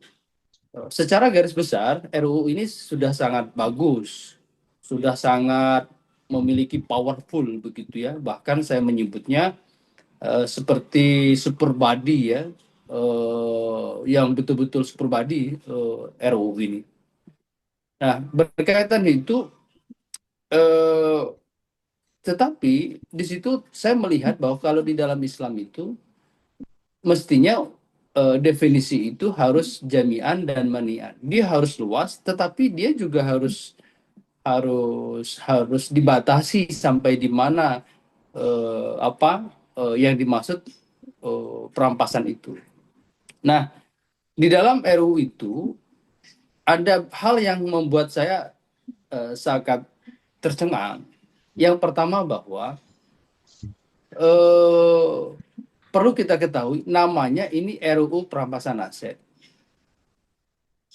Secara garis besar RUU ini sudah sangat bagus, sudah sangat memiliki powerful begitu ya, bahkan saya menyebutnya seperti super body ya, yang betul-betul super body RUU ini. Nah, berkaitan itu, tetapi di situ saya melihat bahwa kalau di dalam Islam itu mestinya definisi itu harus jami'an dan mani'an. Dia harus luas, tetapi dia juga harus dibatasi sampai di mana yang dimaksud perampasan itu. Nah, di dalam RUU itu ada hal yang membuat saya sangat tercengang. Yang pertama bahwa perlu kita ketahui namanya ini RUU perampasan aset.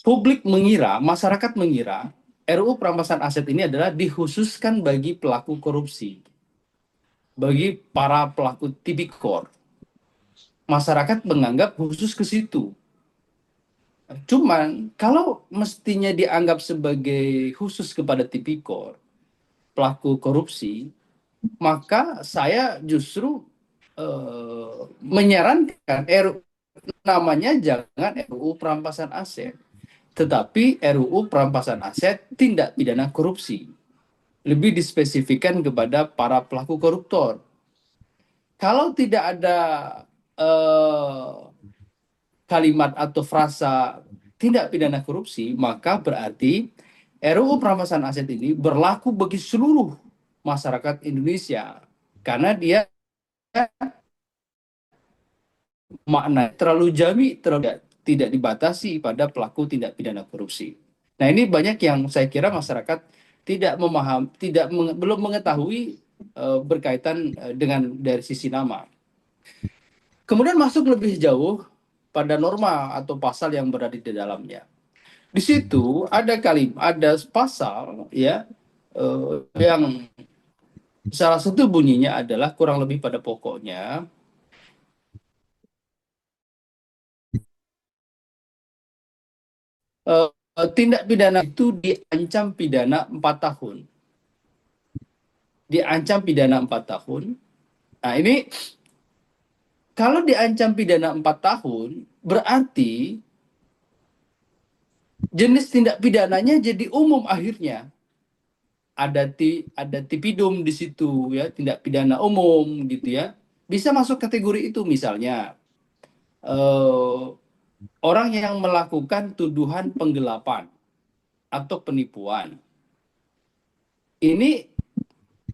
Publik mengira, masyarakat mengira RUU perampasan aset ini adalah dikhususkan bagi pelaku korupsi, bagi para pelaku tipikor. Masyarakat menganggap khusus ke situ. Cuman kalau mestinya dianggap sebagai khusus kepada tipikor, pelaku korupsi, maka saya justru menyarankan namanya jangan RUU perampasan aset. tetapi RUU perampasan aset tindak pidana korupsi. Lebih dispesifikkan kepada para pelaku koruptor. Kalau tidak ada eh, kalimat atau frasa tindak pidana korupsi, maka berarti RUU perampasan aset ini berlaku bagi seluruh masyarakat Indonesia. Karena dia makna terlalu jami, terlalu tidak dibatasi pada pelaku tindak pidana korupsi. Nah, ini banyak yang saya kira masyarakat tidak memaham, belum mengetahui berkaitan dengan dari sisi nama. Kemudian masuk lebih jauh pada norma atau pasal yang berada di dalamnya. Di situ ada pasal ya yang salah satu bunyinya adalah kurang lebih pada pokoknya tindak pidana itu diancam pidana 4 tahun. Diancam pidana 4 tahun. Nah, ini kalau diancam pidana 4 tahun, berarti jenis tindak pidananya jadi umum akhirnya. Ada tipidum di situ ya, tindak pidana umum gitu ya. Bisa masuk kategori itu misalnya eh, orang yang melakukan tuduhan penggelapan atau penipuan. Ini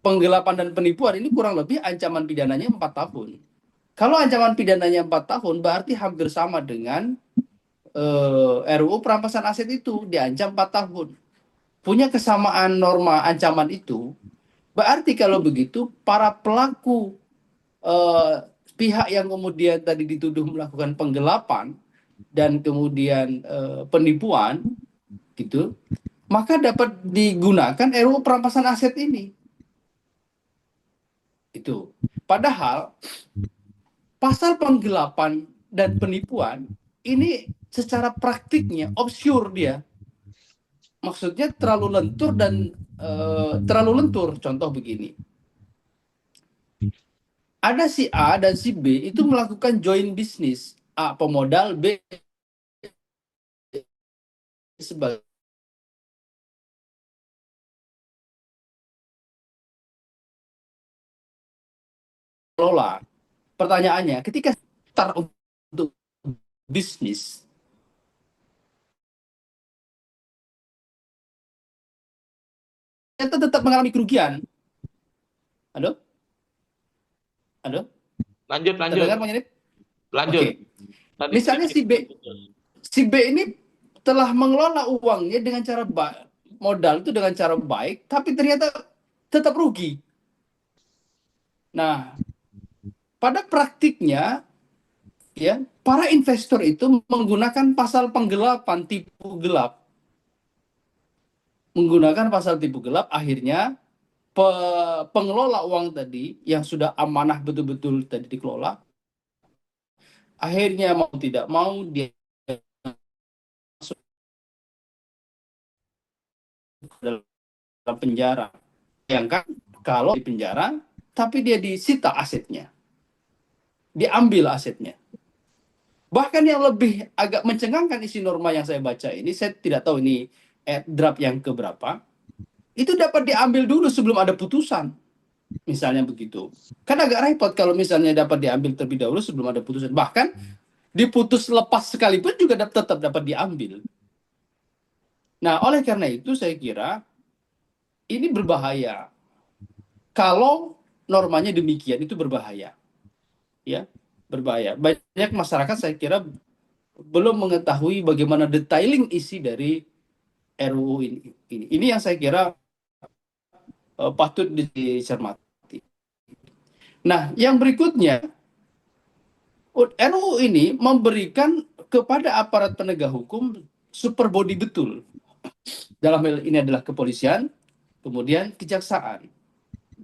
penggelapan dan penipuan ini kurang lebih ancaman pidananya 4 tahun. Kalau ancaman pidananya 4 tahun berarti hampir sama dengan RUU perampasan aset itu diancam 4 tahun. Punya kesamaan norma ancaman itu, berarti kalau begitu para pelaku pihak yang kemudian tadi dituduh melakukan penggelapan dan kemudian penipuan gitu, maka dapat digunakan RUU perampasan aset ini. Itu. Padahal pasal penggelapan dan penipuan ini secara praktiknya obskur dia. Maksudnya terlalu lentur dan terlalu lentur. Contoh begini. Ada si A dan si B itu melakukan joint business. A pemodal, B sebagai pengelola. Pertanyaannya, ketika start untuk bisnis, ternyata tetap mengalami kerugian. Halo? Halo? Lanjut, Terdengar Bang Yanip? lanjut. Oke. Misalnya si B ini telah mengelola uangnya dengan cara modal itu dengan cara baik, tapi ternyata tetap rugi. Nah, pada praktiknya ya, para investor itu menggunakan pasal penggelapan tipu gelap. Menggunakan pasal tipu gelap akhirnya pengelola uang tadi yang sudah amanah betul-betul tadi dikelola, akhirnya mau tidak mau dia masuk dalam penjara. Bayangkan kalau di penjara, tapi dia disita asetnya, diambil asetnya. Bahkan yang lebih agak mencengangkan isi norma yang saya baca ini, saya tidak tahu ini draft yang keberapa, itu dapat diambil dulu sebelum ada putusan. Misalnya begitu. Kan agak repot kalau misalnya dapat diambil terlebih dahulu sebelum ada putusan. Bahkan diputus lepas sekalipun juga tetap dapat diambil. Nah, oleh karena itu saya kira ini berbahaya. Kalau normanya demikian itu berbahaya. Ya, berbahaya. Banyak masyarakat saya kira belum mengetahui bagaimana detailing isi dari RUU ini. Ini yang saya kira patut dicermati. Nah, yang berikutnya, RUU ini memberikan kepada aparat penegak hukum super body betul. Dalam hal ini adalah kepolisian, kemudian kejaksaan.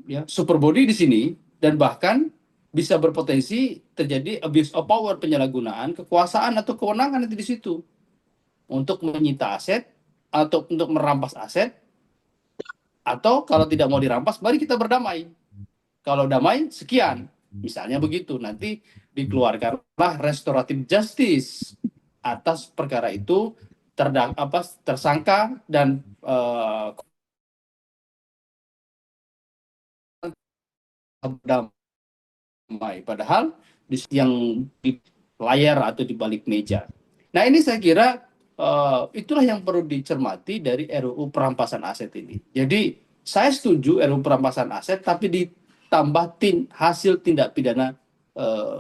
Ya, super body di sini dan bahkan bisa berpotensi terjadi abuse of power, penyalahgunaan kekuasaan atau kewenangan itu di situ untuk menyita aset atau untuk merampas aset, atau kalau tidak mau dirampas mari kita berdamai. Kalau damai sekian. Misalnya begitu. Nanti dikeluarkanlah restoratif justice atas perkara itu tersangka dan damai, padahal yang di layar atau di balik meja. Nah, ini saya kira itulah yang perlu dicermati dari RUU perampasan aset ini. Jadi saya setuju RUU perampasan aset, tapi ditambah hasil tindak pidana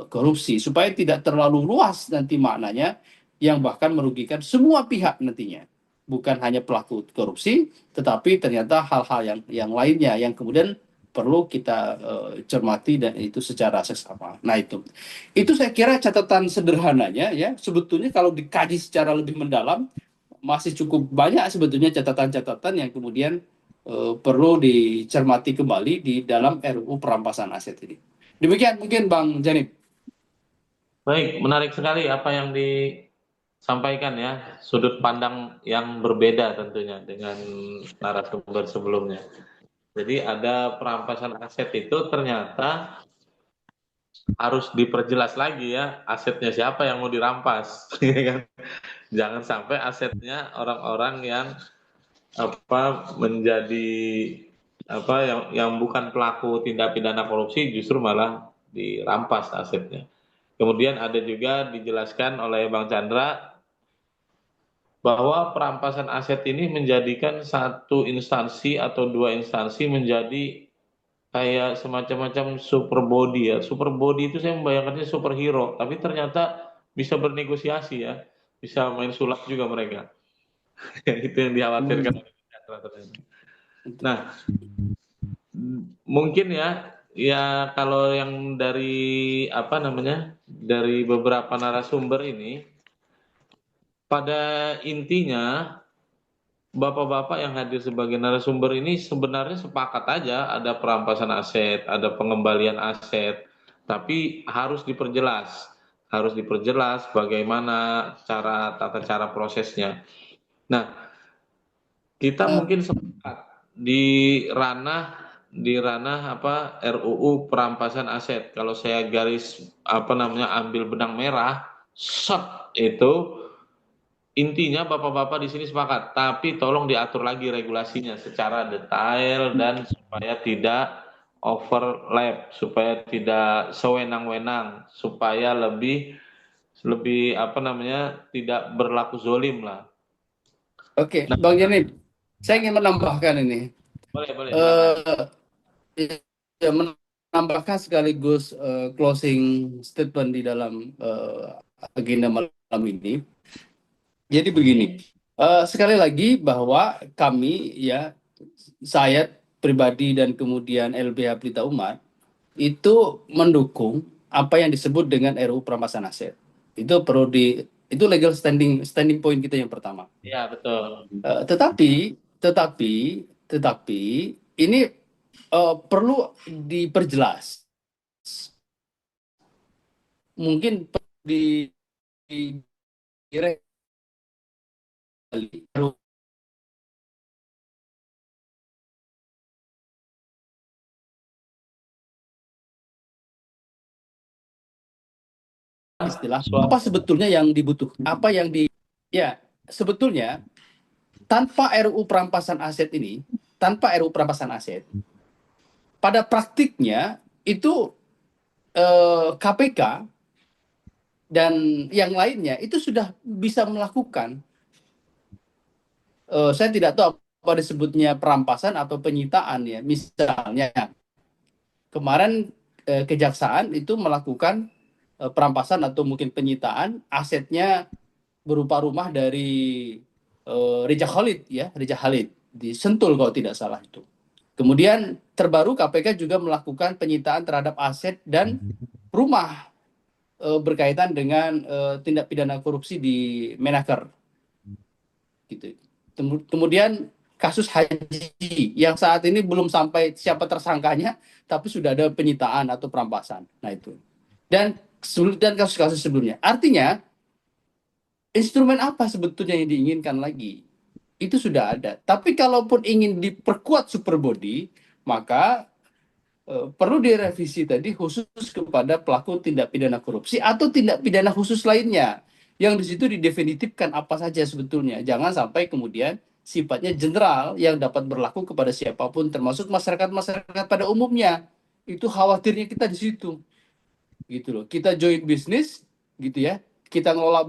korupsi supaya tidak terlalu luas nanti maknanya, yang bahkan merugikan semua pihak nantinya. Bukan hanya pelaku korupsi, tetapi ternyata hal-hal yang lainnya yang kemudian perlu kita cermati, dan itu secara seksama. Nah, itu saya kira catatan sederhananya ya. Sebetulnya kalau dikaji secara lebih mendalam masih cukup banyak sebetulnya catatan-catatan yang kemudian perlu dicermati kembali di dalam RUU perampasan aset ini. Demikian mungkin Bang Janib. Baik, menarik sekali apa yang disampaikan ya, sudut pandang yang berbeda tentunya dengan narasumber sebelumnya. Jadi ada perampasan aset itu ternyata harus diperjelas lagi ya, asetnya siapa yang mau dirampas, ya kan? Jangan sampai asetnya orang-orang yang menjadi yang bukan pelaku tindak pidana korupsi justru malah dirampas asetnya. Kemudian ada juga dijelaskan oleh Bang Chandra bahwa perampasan aset ini menjadikan satu instansi atau dua instansi menjadi kayak semacam-macam super body ya. Super body itu saya membayangkannya superhero, tapi ternyata bisa bernegosiasi ya, bisa main sulap juga mereka. Itu yang dikhawatirkan oleh Bang Chandra ternyata. Nah, mungkin ya kalau yang dari dari beberapa narasumber ini, pada intinya bapak-bapak yang hadir sebagai narasumber ini sebenarnya sepakat aja ada perampasan aset, ada pengembalian aset, tapi harus diperjelas bagaimana tata cara prosesnya. Nah, kita mungkin sepakat di ranah RUU perampasan aset. Kalau saya garis ambil benang merah, itu intinya bapak-bapak di sini sepakat, tapi tolong diatur lagi regulasinya secara detail dan supaya tidak overlap, supaya tidak sewenang-wenang, supaya lebih tidak berlaku zolim lah. Oke, Nah, Bang Janib, saya ingin menambahkan ini. boleh silakan. Ya, menambahkan sekaligus closing statement di dalam agenda malam ini. Jadi begini, sekali lagi bahwa kami ya, saya pribadi dan kemudian LBH Pelita Umat itu mendukung apa yang disebut dengan RUU perampasan aset. Itu legal standing point kita yang pertama. Ya, betul. Tetapi ini perlu diperjelas. Mungkin di istilah apa sebetulnya yang dibutuhkan, ya sebetulnya tanpa RUU perampasan aset ini, pada praktiknya itu KPK dan yang lainnya itu sudah bisa melakukan, saya tidak tahu apa disebutnya perampasan atau penyitaan ya. Misalnya kemarin kejaksaan itu melakukan perampasan atau mungkin penyitaan asetnya berupa rumah dari Reja Khalid di Sentul kalau tidak salah itu. Kemudian terbaru KPK juga melakukan penyitaan terhadap aset dan rumah berkaitan dengan tindak pidana korupsi di Menaker. Gitu. Kemudian kasus haji yang saat ini belum sampai siapa tersangkanya, tapi sudah ada penyitaan atau perampasan. Nah itu. Dan kasus-kasus sebelumnya. Artinya instrumen apa sebetulnya yang diinginkan lagi? Itu sudah ada. Tapi kalaupun ingin diperkuat super body, maka perlu direvisi tadi khusus kepada pelaku tindak pidana korupsi atau tindak pidana khusus lainnya. yang di situ didefinitifkan apa saja sebetulnya. Jangan sampai kemudian sifatnya general yang dapat berlaku kepada siapapun, termasuk masyarakat-masyarakat pada umumnya. Itu khawatirnya kita di situ, gitu loh. Kita join bisnis, gitu ya. Kita ngelola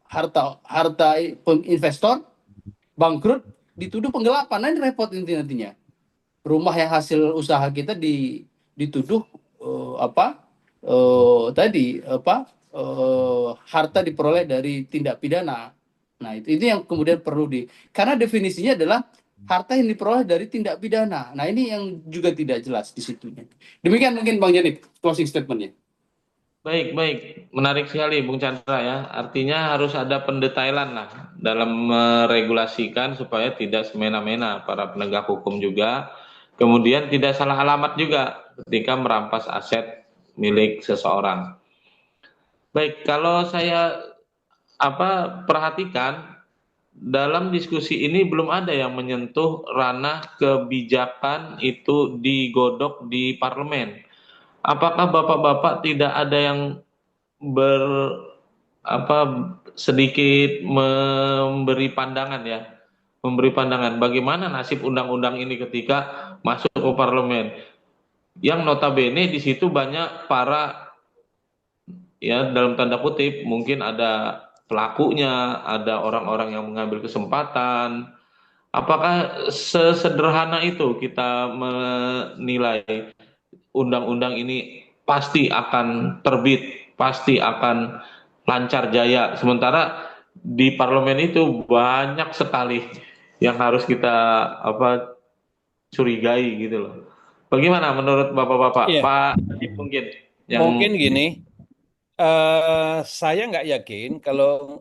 harta harta investor, bangkrut, dituduh penggelapan, nah ini repot nantinya. Rumah yang hasil usaha kita dituduh apa tadi apa harta diperoleh dari tindak pidana. Nah, itu yang kemudian perlu karena definisinya adalah harta yang diperoleh dari tindak pidana. Nah, ini yang juga tidak jelas di situnya. Demikian mungkin Bang Janip closing statementnya. Baik, baik. Menarik sekali Bung Chandra ya. Artinya harus ada pendetailan lah dalam meregulasikan supaya tidak semena-mena para penegak hukum juga. Kemudian tidak salah alamat juga ketika merampas aset milik seseorang. Baik, kalau saya perhatikan dalam diskusi ini belum ada yang menyentuh ranah kebijakan itu digodok di parlemen. Apakah bapak-bapak tidak ada yang ber apa sedikit memberi pandangan bagaimana nasib undang-undang ini ketika masuk ke parlemen, yang notabene di situ banyak para, ya dalam tanda kutip, mungkin ada pelakunya, ada orang-orang yang mengambil kesempatan. Apakah sesederhana itu kita menilai undang-undang ini pasti akan terbit, pasti akan lancar jaya, sementara di parlemen itu banyak sekali yang harus kita curigai gitu loh. Bagaimana menurut bapak-bapak? Iya, Pak Adib mungkin yang mungkin gini, saya nggak yakin kalau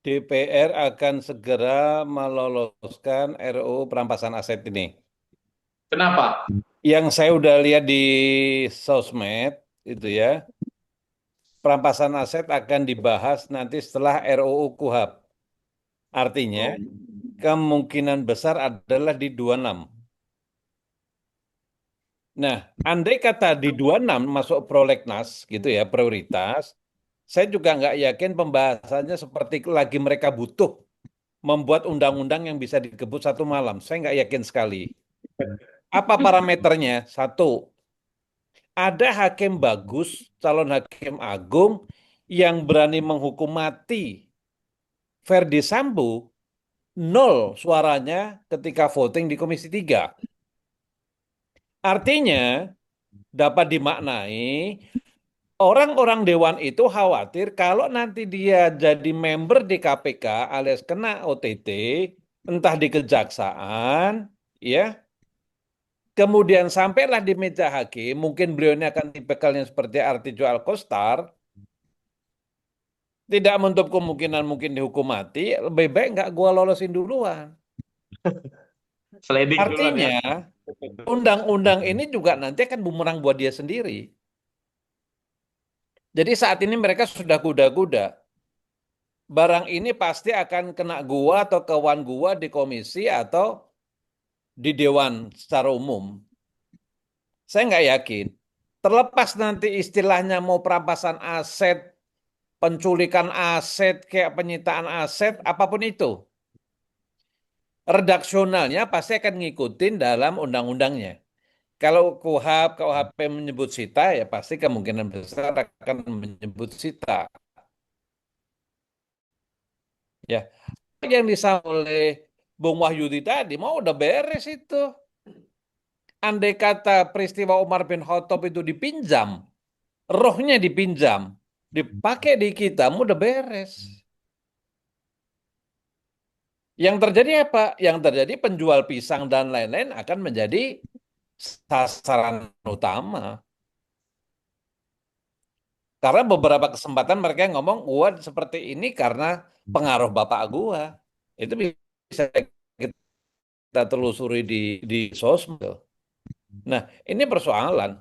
DPR akan segera meloloskan RUU perampasan aset ini. kenapa? Yang saya udah lihat di sosmed itu ya, perampasan aset akan dibahas nanti setelah RUU KUHP. Artinya Oh, kemungkinan besar adalah di 26. Nah, andai kata di 26 masuk prolegnas gitu ya, prioritas, saya juga nggak yakin pembahasannya seperti lagi mereka butuh membuat undang-undang yang bisa dikebut satu malam. Saya nggak yakin sekali. Apa parameternya? Satu, ada hakim bagus, calon hakim agung yang berani menghukum mati Verdi Sambo, nol suaranya ketika voting di Komisi 3. Artinya dapat dimaknai orang-orang dewan itu khawatir kalau nanti dia jadi member di KPK alias kena OTT, entah di kejaksaan, ya, kemudian sampailah di meja hakim, mungkin beliau ini akan tipikalnya seperti Artijo Alkostar, tidak menutup kemungkinan mungkin dihukum mati, lebih baik nggak gua lolosin duluan. sliding duluan ya. Artinya, undang-undang ini juga nanti akan bumerang buat dia sendiri. Jadi saat ini mereka sudah kuda-kuda. Barang ini pasti akan kena gua atau kawan gua di komisi atau di dewan secara umum. Saya nggak yakin. Terlepas nanti istilahnya mau perampasan aset, penculikan aset, kayak penyitaan aset, apapun itu. Redaksionalnya pasti akan ngikutin dalam undang-undangnya. Kalau KUHP menyebut sita, ya pasti kemungkinan besar akan menyebut sita. Ya, yang disampaikan oleh Bung Wahyudi tadi, mau udah beres itu. Andai kata peristiwa Umar bin Khattab itu dipinjam, rohnya dipinjam, dipakai di kita, mau udah beres. Yang terjadi apa? Yang terjadi penjual pisang dan lain-lain akan menjadi sasaran utama. Karena beberapa kesempatan mereka ngomong, gua seperti ini karena pengaruh bapak gua. Itu bisa kita telusuri di sosmed. Nah, ini persoalan.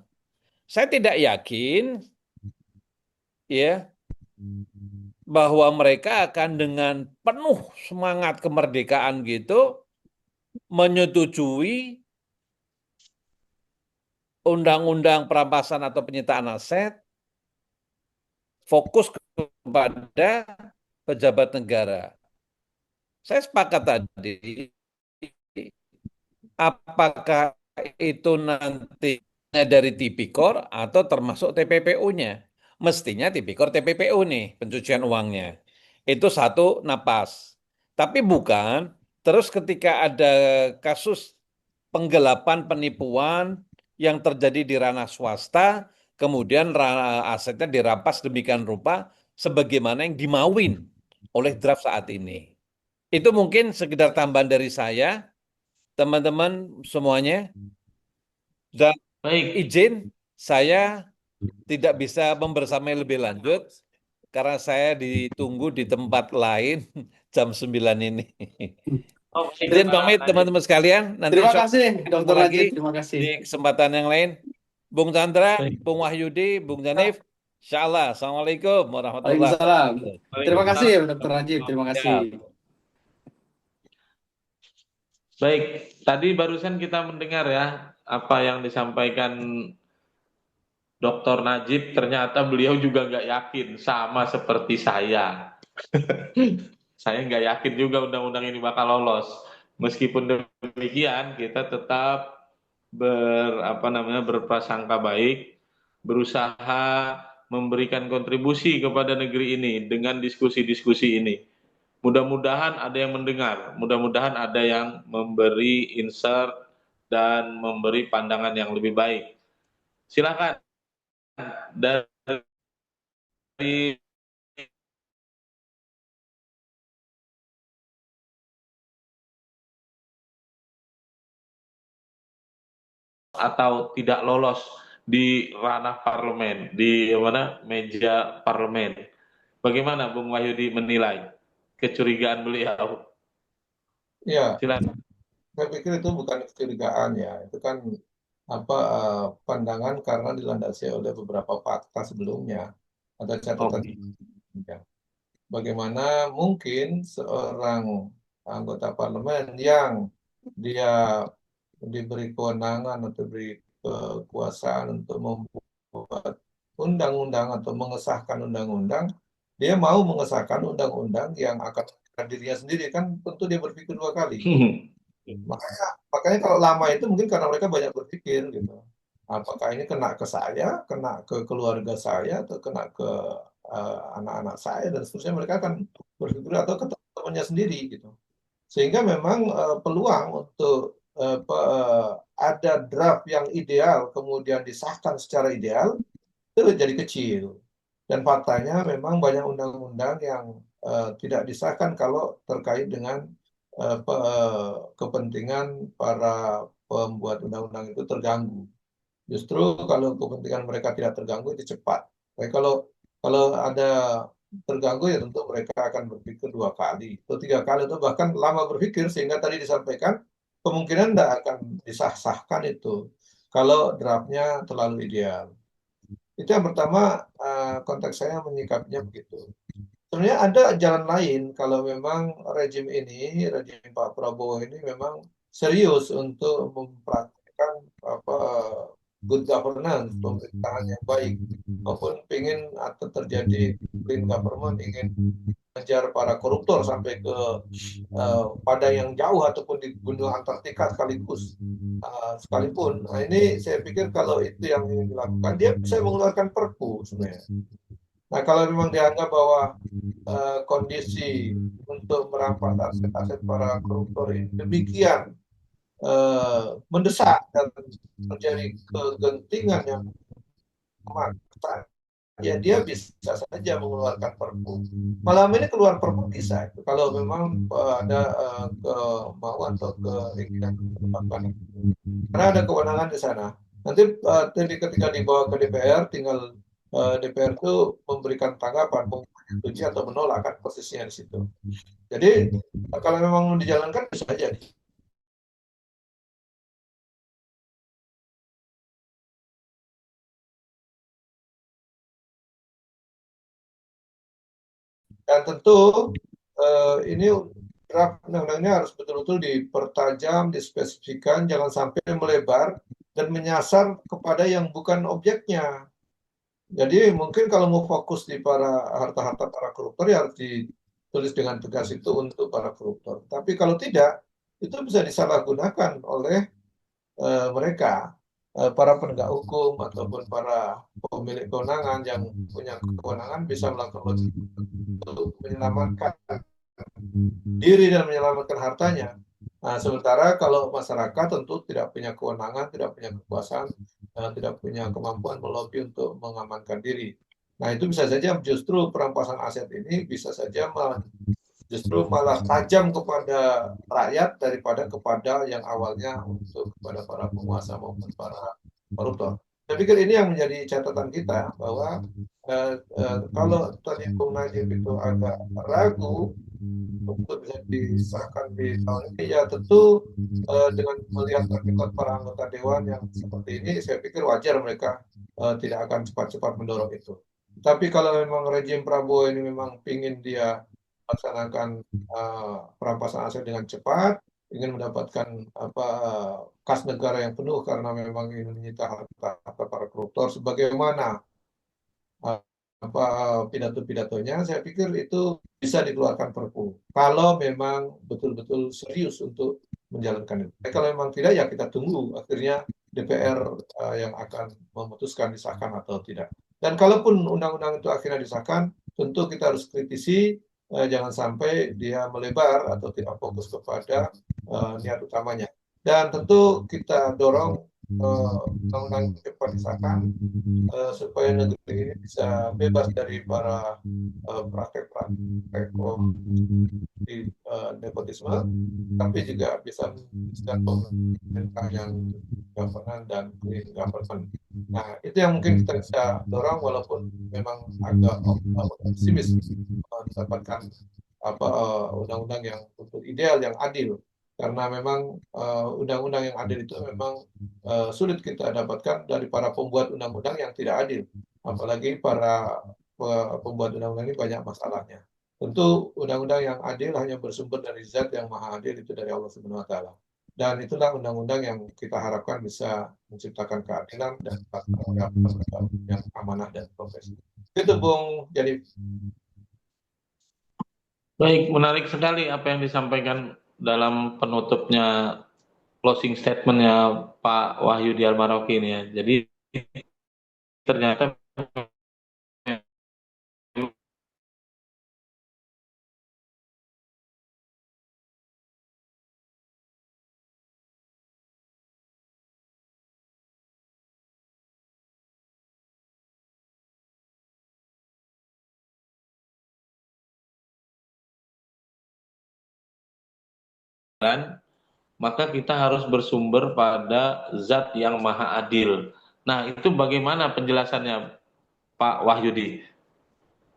Saya tidak yakin ya bahwa mereka akan dengan penuh semangat kemerdekaan gitu menyetujui undang-undang perampasan atau penyitaan aset fokus kepada pejabat negara. Saya sepakat tadi, apakah itu nanti dari Tipikor atau termasuk TPPU-nya? Mestinya Tipikor TPPU nih, pencucian uangnya. Itu satu napas. Tapi bukan, terus ketika ada kasus penggelapan penipuan yang terjadi di ranah swasta, kemudian asetnya dirampas demikian rupa sebagaimana yang dimauin oleh draft saat ini. Itu mungkin sekedar tambahan dari saya, teman-teman semuanya. Dan Baik, izin saya tidak bisa membersamai lebih lanjut karena saya ditunggu di tempat lain jam 9 ini. oh baik Izin Pak pamit Najib. teman-teman sekalian, nanti Terima insya Allah kasih, ketemu Dokter lagi Najib. Terima kasih. di kesempatan yang lain. Bung Chandra, Baik. Bung Wahyudi, Bung Janif, insya Allah. Assalamualaikum warahmatullahi Waalaikumsalam. wabarakatuh. Terima kasih, Waalaikumsalam. Dokter Najib. Terima kasih. Ya. Baik, tadi barusan kita mendengar ya apa yang disampaikan Dr. Najib. Ternyata beliau juga nggak yakin, sama seperti saya. Saya nggak yakin juga undang-undang ini bakal lolos. Meskipun demikian, kita tetap berprasangka baik, berusaha memberikan kontribusi kepada negeri ini dengan diskusi-diskusi ini. Mudah-mudahan ada yang mendengar, mudah-mudahan ada yang memberi insert dan memberi pandangan yang lebih baik. Silakan dari atau tidak lolos di ranah parlemen, di mana meja parlemen. Bagaimana Bung Wahyudi menilai kecurigaan beliau? Ya, Silakan. saya pikir itu bukan kecurigaan ya, itu kan pandangan karena dilandasi oleh beberapa fakta sebelumnya atau catatan Oke. sebelumnya. Bagaimana mungkin seorang anggota parlemen yang dia diberi kewenangan atau diberi kekuasaan untuk membuat undang-undang atau mengesahkan undang-undang, dia mau mengesahkan undang-undang yang akan merugikan dirinya sendiri, kan tentu dia berpikir dua kali. Makanya kalau lama itu mungkin karena mereka banyak berpikir gitu. Apakah ini kena ke saya, kena ke keluarga saya, atau kena ke anak-anak saya dan seterusnya, mereka akan berpikir atau ke teman-temannya sendiri gitu. Sehingga memang peluang untuk ada draft yang ideal kemudian disahkan secara ideal itu jadi kecil. Dan faktanya memang banyak undang-undang yang tidak disahkan kalau terkait dengan kepentingan para pembuat undang-undang itu terganggu. Justru kalau kepentingan mereka tidak terganggu itu cepat. Tapi kalau ada terganggu ya tentu mereka akan berpikir dua kali atau tiga kali atau bahkan lama berpikir, sehingga tadi disampaikan kemungkinan tidak akan disah-sahkan itu kalau draftnya terlalu ideal. Itu yang pertama, konteks saya menyikapinya begitu. Sebenarnya ada jalan lain kalau memang rejim Pak Prabowo ini memang serius untuk mempraktikkan good governance, pemerintahan yang baik, maupun ingin atau terjadi clean government, ingin mengejar para koruptor sampai ke padang yang jauh ataupun di benua Antartika sekalipun. Nah, ini saya pikir kalau itu yang ingin dilakukan, dia bisa mengeluarkan perpu sebenarnya. Nah, kalau memang dianggap bahwa kondisi untuk merampas aset-aset para koruptor ini demikian mendesak dan terjadi kegentingan yang memaksa, ya dia bisa saja mengeluarkan perpu. Malam ini keluar perpu bisa itu kalau memang ada kemauan atau keinginan untuk melakukan itu. Karena ada kewenangan di sana. Nanti ketika dibawa ke DPR, tinggal DPR itu memberikan tanggapan, menyetujui atau menolak, kan posisinya di situ. Jadi kalau memang dijalankan bisa saja. Dan tentu ini draft undang-undangnya harus betul-betul dipertajam, dispesifikan, jangan sampai melebar dan menyasar kepada yang bukan objeknya. Jadi mungkin kalau mau fokus di harta-harta para koruptor ya harus ditulis dengan tegas itu untuk para koruptor. Tapi kalau tidak, itu bisa disalahgunakan oleh mereka, para penegak hukum ataupun para pemilik kewenangan yang punya kewenangan bisa melakukan lobby untuk menyelamatkan diri dan menyelamatkan hartanya. Nah, sementara kalau masyarakat tentu tidak punya kewenangan, tidak punya kekuasaan, tidak punya kemampuan melobi untuk mengamankan diri. Nah, itu bisa saja justru perampasan aset ini bisa saja justru malah tajam kepada rakyat daripada kepada yang awalnya untuk kepada para penguasa maupun para koruptor. Saya pikir ini yang menjadi catatan kita bahwa kalau tadi Bung Najib itu agak ragu untuk bisa disahkan di tahun ini, ya tentu dengan melihat akibat para anggota dewan yang seperti ini, saya pikir wajar mereka tidak akan cepat-cepat mendorong itu. Tapi kalau memang rejim Prabowo ini memang ingin dia laksanakan perampasan aset dengan cepat, ingin mendapatkan kas negara yang penuh karena memang ingin menyita harta para koruptor, sebagaimana uh, pidato-pidatonya, saya pikir itu bisa dikeluarkan Perpu. Kalau memang betul-betul serius untuk menjalankan itu. Kalau memang tidak, ya kita tunggu akhirnya DPR yang akan memutuskan disahkan atau tidak. Dan kalaupun undang-undang itu akhirnya disahkan, tentu kita harus kritisi, jangan sampai dia melebar atau tidak fokus kepada niat utamanya. Dan tentu kita dorong undang-undang cepat disahkan supaya negeri ini bisa bebas dari para praktek-praktek nepotisme, tapi juga bisa mewujudkan pemerintah yang governance dan clean government. Nah, itu yang mungkin kita bisa dorong walaupun memang agak optimis mendapatkan undang-undang yang betul ideal, yang adil. Karena memang undang-undang yang adil itu memang sulit kita dapatkan dari para pembuat undang-undang yang tidak adil. Apalagi para pembuat undang-undang ini banyak masalahnya. Tentu undang-undang yang adil hanya bersumber dari zat yang maha adil, itu dari Allah Subhanahu wa taala. Dan itulah undang-undang yang kita harapkan bisa menciptakan keadilan dan yang amanah dan profesional. Itu Bung. Jadi Baik, menarik sekali apa yang disampaikan dalam penutupnya closing statementnya Pak Wahyudi Al-Marwaky ini ya. Jadi ternyata maka kita harus bersumber pada zat yang maha adil. Nah, itu bagaimana penjelasannya Pak Wahyudi?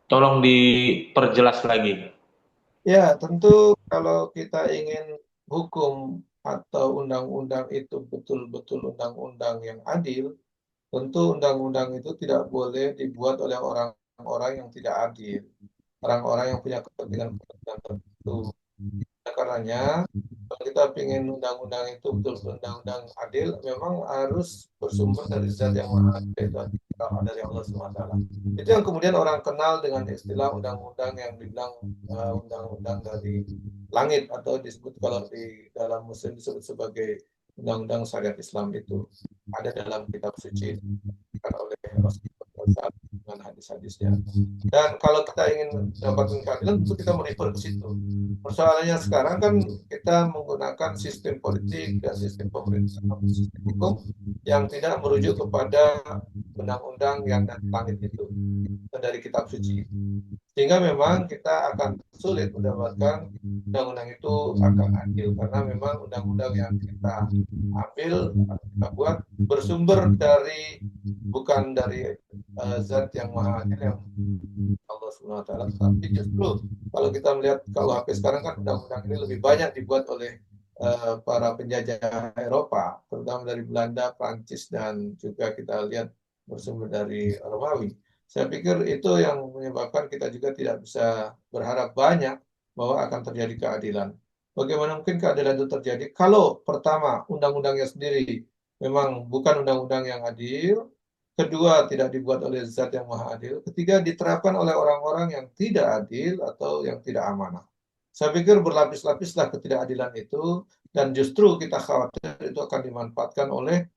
Tolong diperjelas lagi. ya, tentu kalau kita ingin hukum atau undang-undang itu betul-betul undang-undang yang adil, tentu undang-undang itu tidak boleh dibuat oleh orang-orang yang tidak adil, orang-orang yang punya kepentingan tertentu. Nah, karenanya, kalau kita ingin undang-undang itu betul-betul undang-undang adil, memang harus bersumber dari zat yang maha adil, yaitu dari Allah SWT. Itu yang kemudian orang kenal dengan istilah undang-undang yang dibilang undang-undang dari langit, atau disebut kalau di dalam Muslim disebut sebagai undang-undang syariat Islam, itu ada dalam kitab suci oleh Rasulullah dengan hadis-hadisnya. Dan kalau kita ingin mendapatkan keadilan, tentu kita merefer ke situ. Persoalannya sekarang kan kita menggunakan sistem politik dan sistem pemerintahan, sistem hukum yang tidak merujuk kepada undang-undang yang dari langit itu, dari kitab suci. Sehingga memang kita akan sulit mendapatkan undang-undang itu akan adil, karena memang undang-undang yang kita ambil, kita buat bersumber dari bukan dari zat yang maha adil, yang Allah Subhanahu wa taala. Tapi justru kalau kita melihat KUHP sekarang kan undang-undang ini lebih banyak dibuat oleh para penjajah Eropa, terutama dari Belanda, Prancis, dan juga kita lihat bersumber dari Romawi. Saya pikir itu yang menyebabkan kita juga tidak bisa berharap banyak bahwa akan terjadi keadilan. Bagaimana mungkin keadilan itu terjadi kalau pertama undang-undangnya sendiri memang bukan undang-undang yang adil, Kedua, tidak dibuat oleh zat yang maha adil. Ketiga, diterapkan oleh orang-orang yang tidak adil atau yang tidak amanah. Saya pikir berlapis-lapislah ketidakadilan itu, dan justru kita khawatir itu akan dimanfaatkan oleh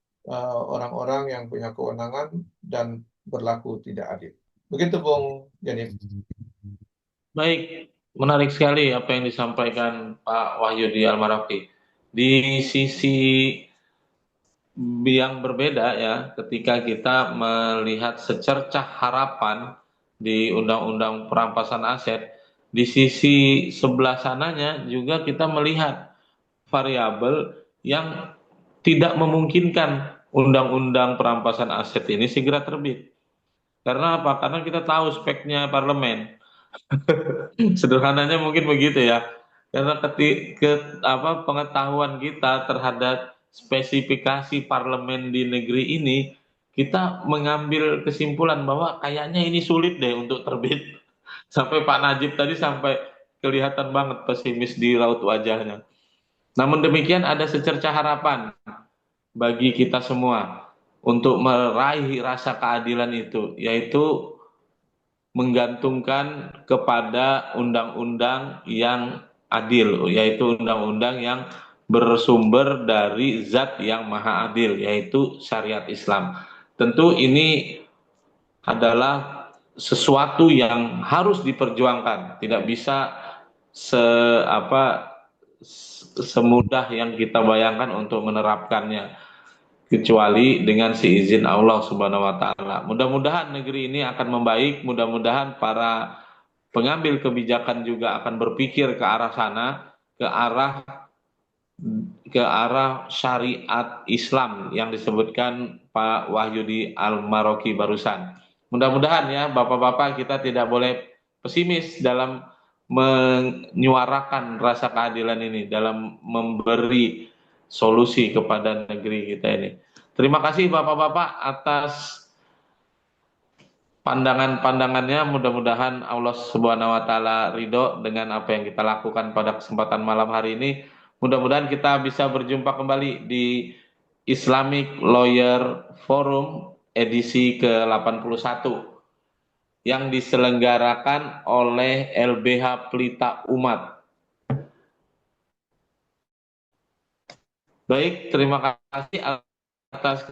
orang-orang yang punya kewenangan dan berlaku tidak adil. Begitu, Bung Janif. Baik, menarik sekali apa yang disampaikan Pak Wahyudi Almarafi. Di sisi yang berbeda ya, ketika kita melihat secercah harapan di Undang-Undang Perampasan Aset, di sisi sebelah sananya juga kita melihat variabel yang tidak memungkinkan Undang-Undang Perampasan Aset ini segera terbit. Karena apa? Karena kita tahu speknya parlemen. Sederhananya mungkin begitu ya. Karena pengetahuan kita terhadap spesifikasi parlemen di negeri ini, kita mengambil kesimpulan bahwa kayaknya ini sulit deh untuk terbit. Sampai Pak Najib tadi sampai kelihatan banget pesimis di raut wajahnya. Namun demikian ada secercah harapan bagi kita semua untuk meraih rasa keadilan itu, yaitu menggantungkan kepada undang-undang yang adil, yaitu undang-undang yang bersumber dari zat yang maha adil, yaitu syariat Islam. Tentu ini adalah sesuatu yang harus diperjuangkan, tidak bisa se apa semudah yang kita bayangkan untuk menerapkannya, kecuali dengan seizin Allah Subhanahu wa taala. Mudah-mudahan negeri ini akan membaik, mudah-mudahan para pengambil kebijakan juga akan berpikir ke arah sana, ke arah syariat Islam yang disebutkan Pak Wahyudi Al-Maroki barusan. Mudah-mudahan ya Bapak-bapak, kita tidak boleh pesimis dalam menyuarakan rasa keadilan ini, dalam memberi solusi kepada negeri kita ini. Terima kasih Bapak-bapak atas pandangan-pandangannya. Mudah-mudahan Allah Subhanahu wa taala ridho dengan apa yang kita lakukan pada kesempatan malam hari ini. Mudah-mudahan kita bisa berjumpa kembali di Islamic Lawyer Forum edisi ke-81 yang diselenggarakan oleh LBH Pelita Umat. Baik, terima kasih atas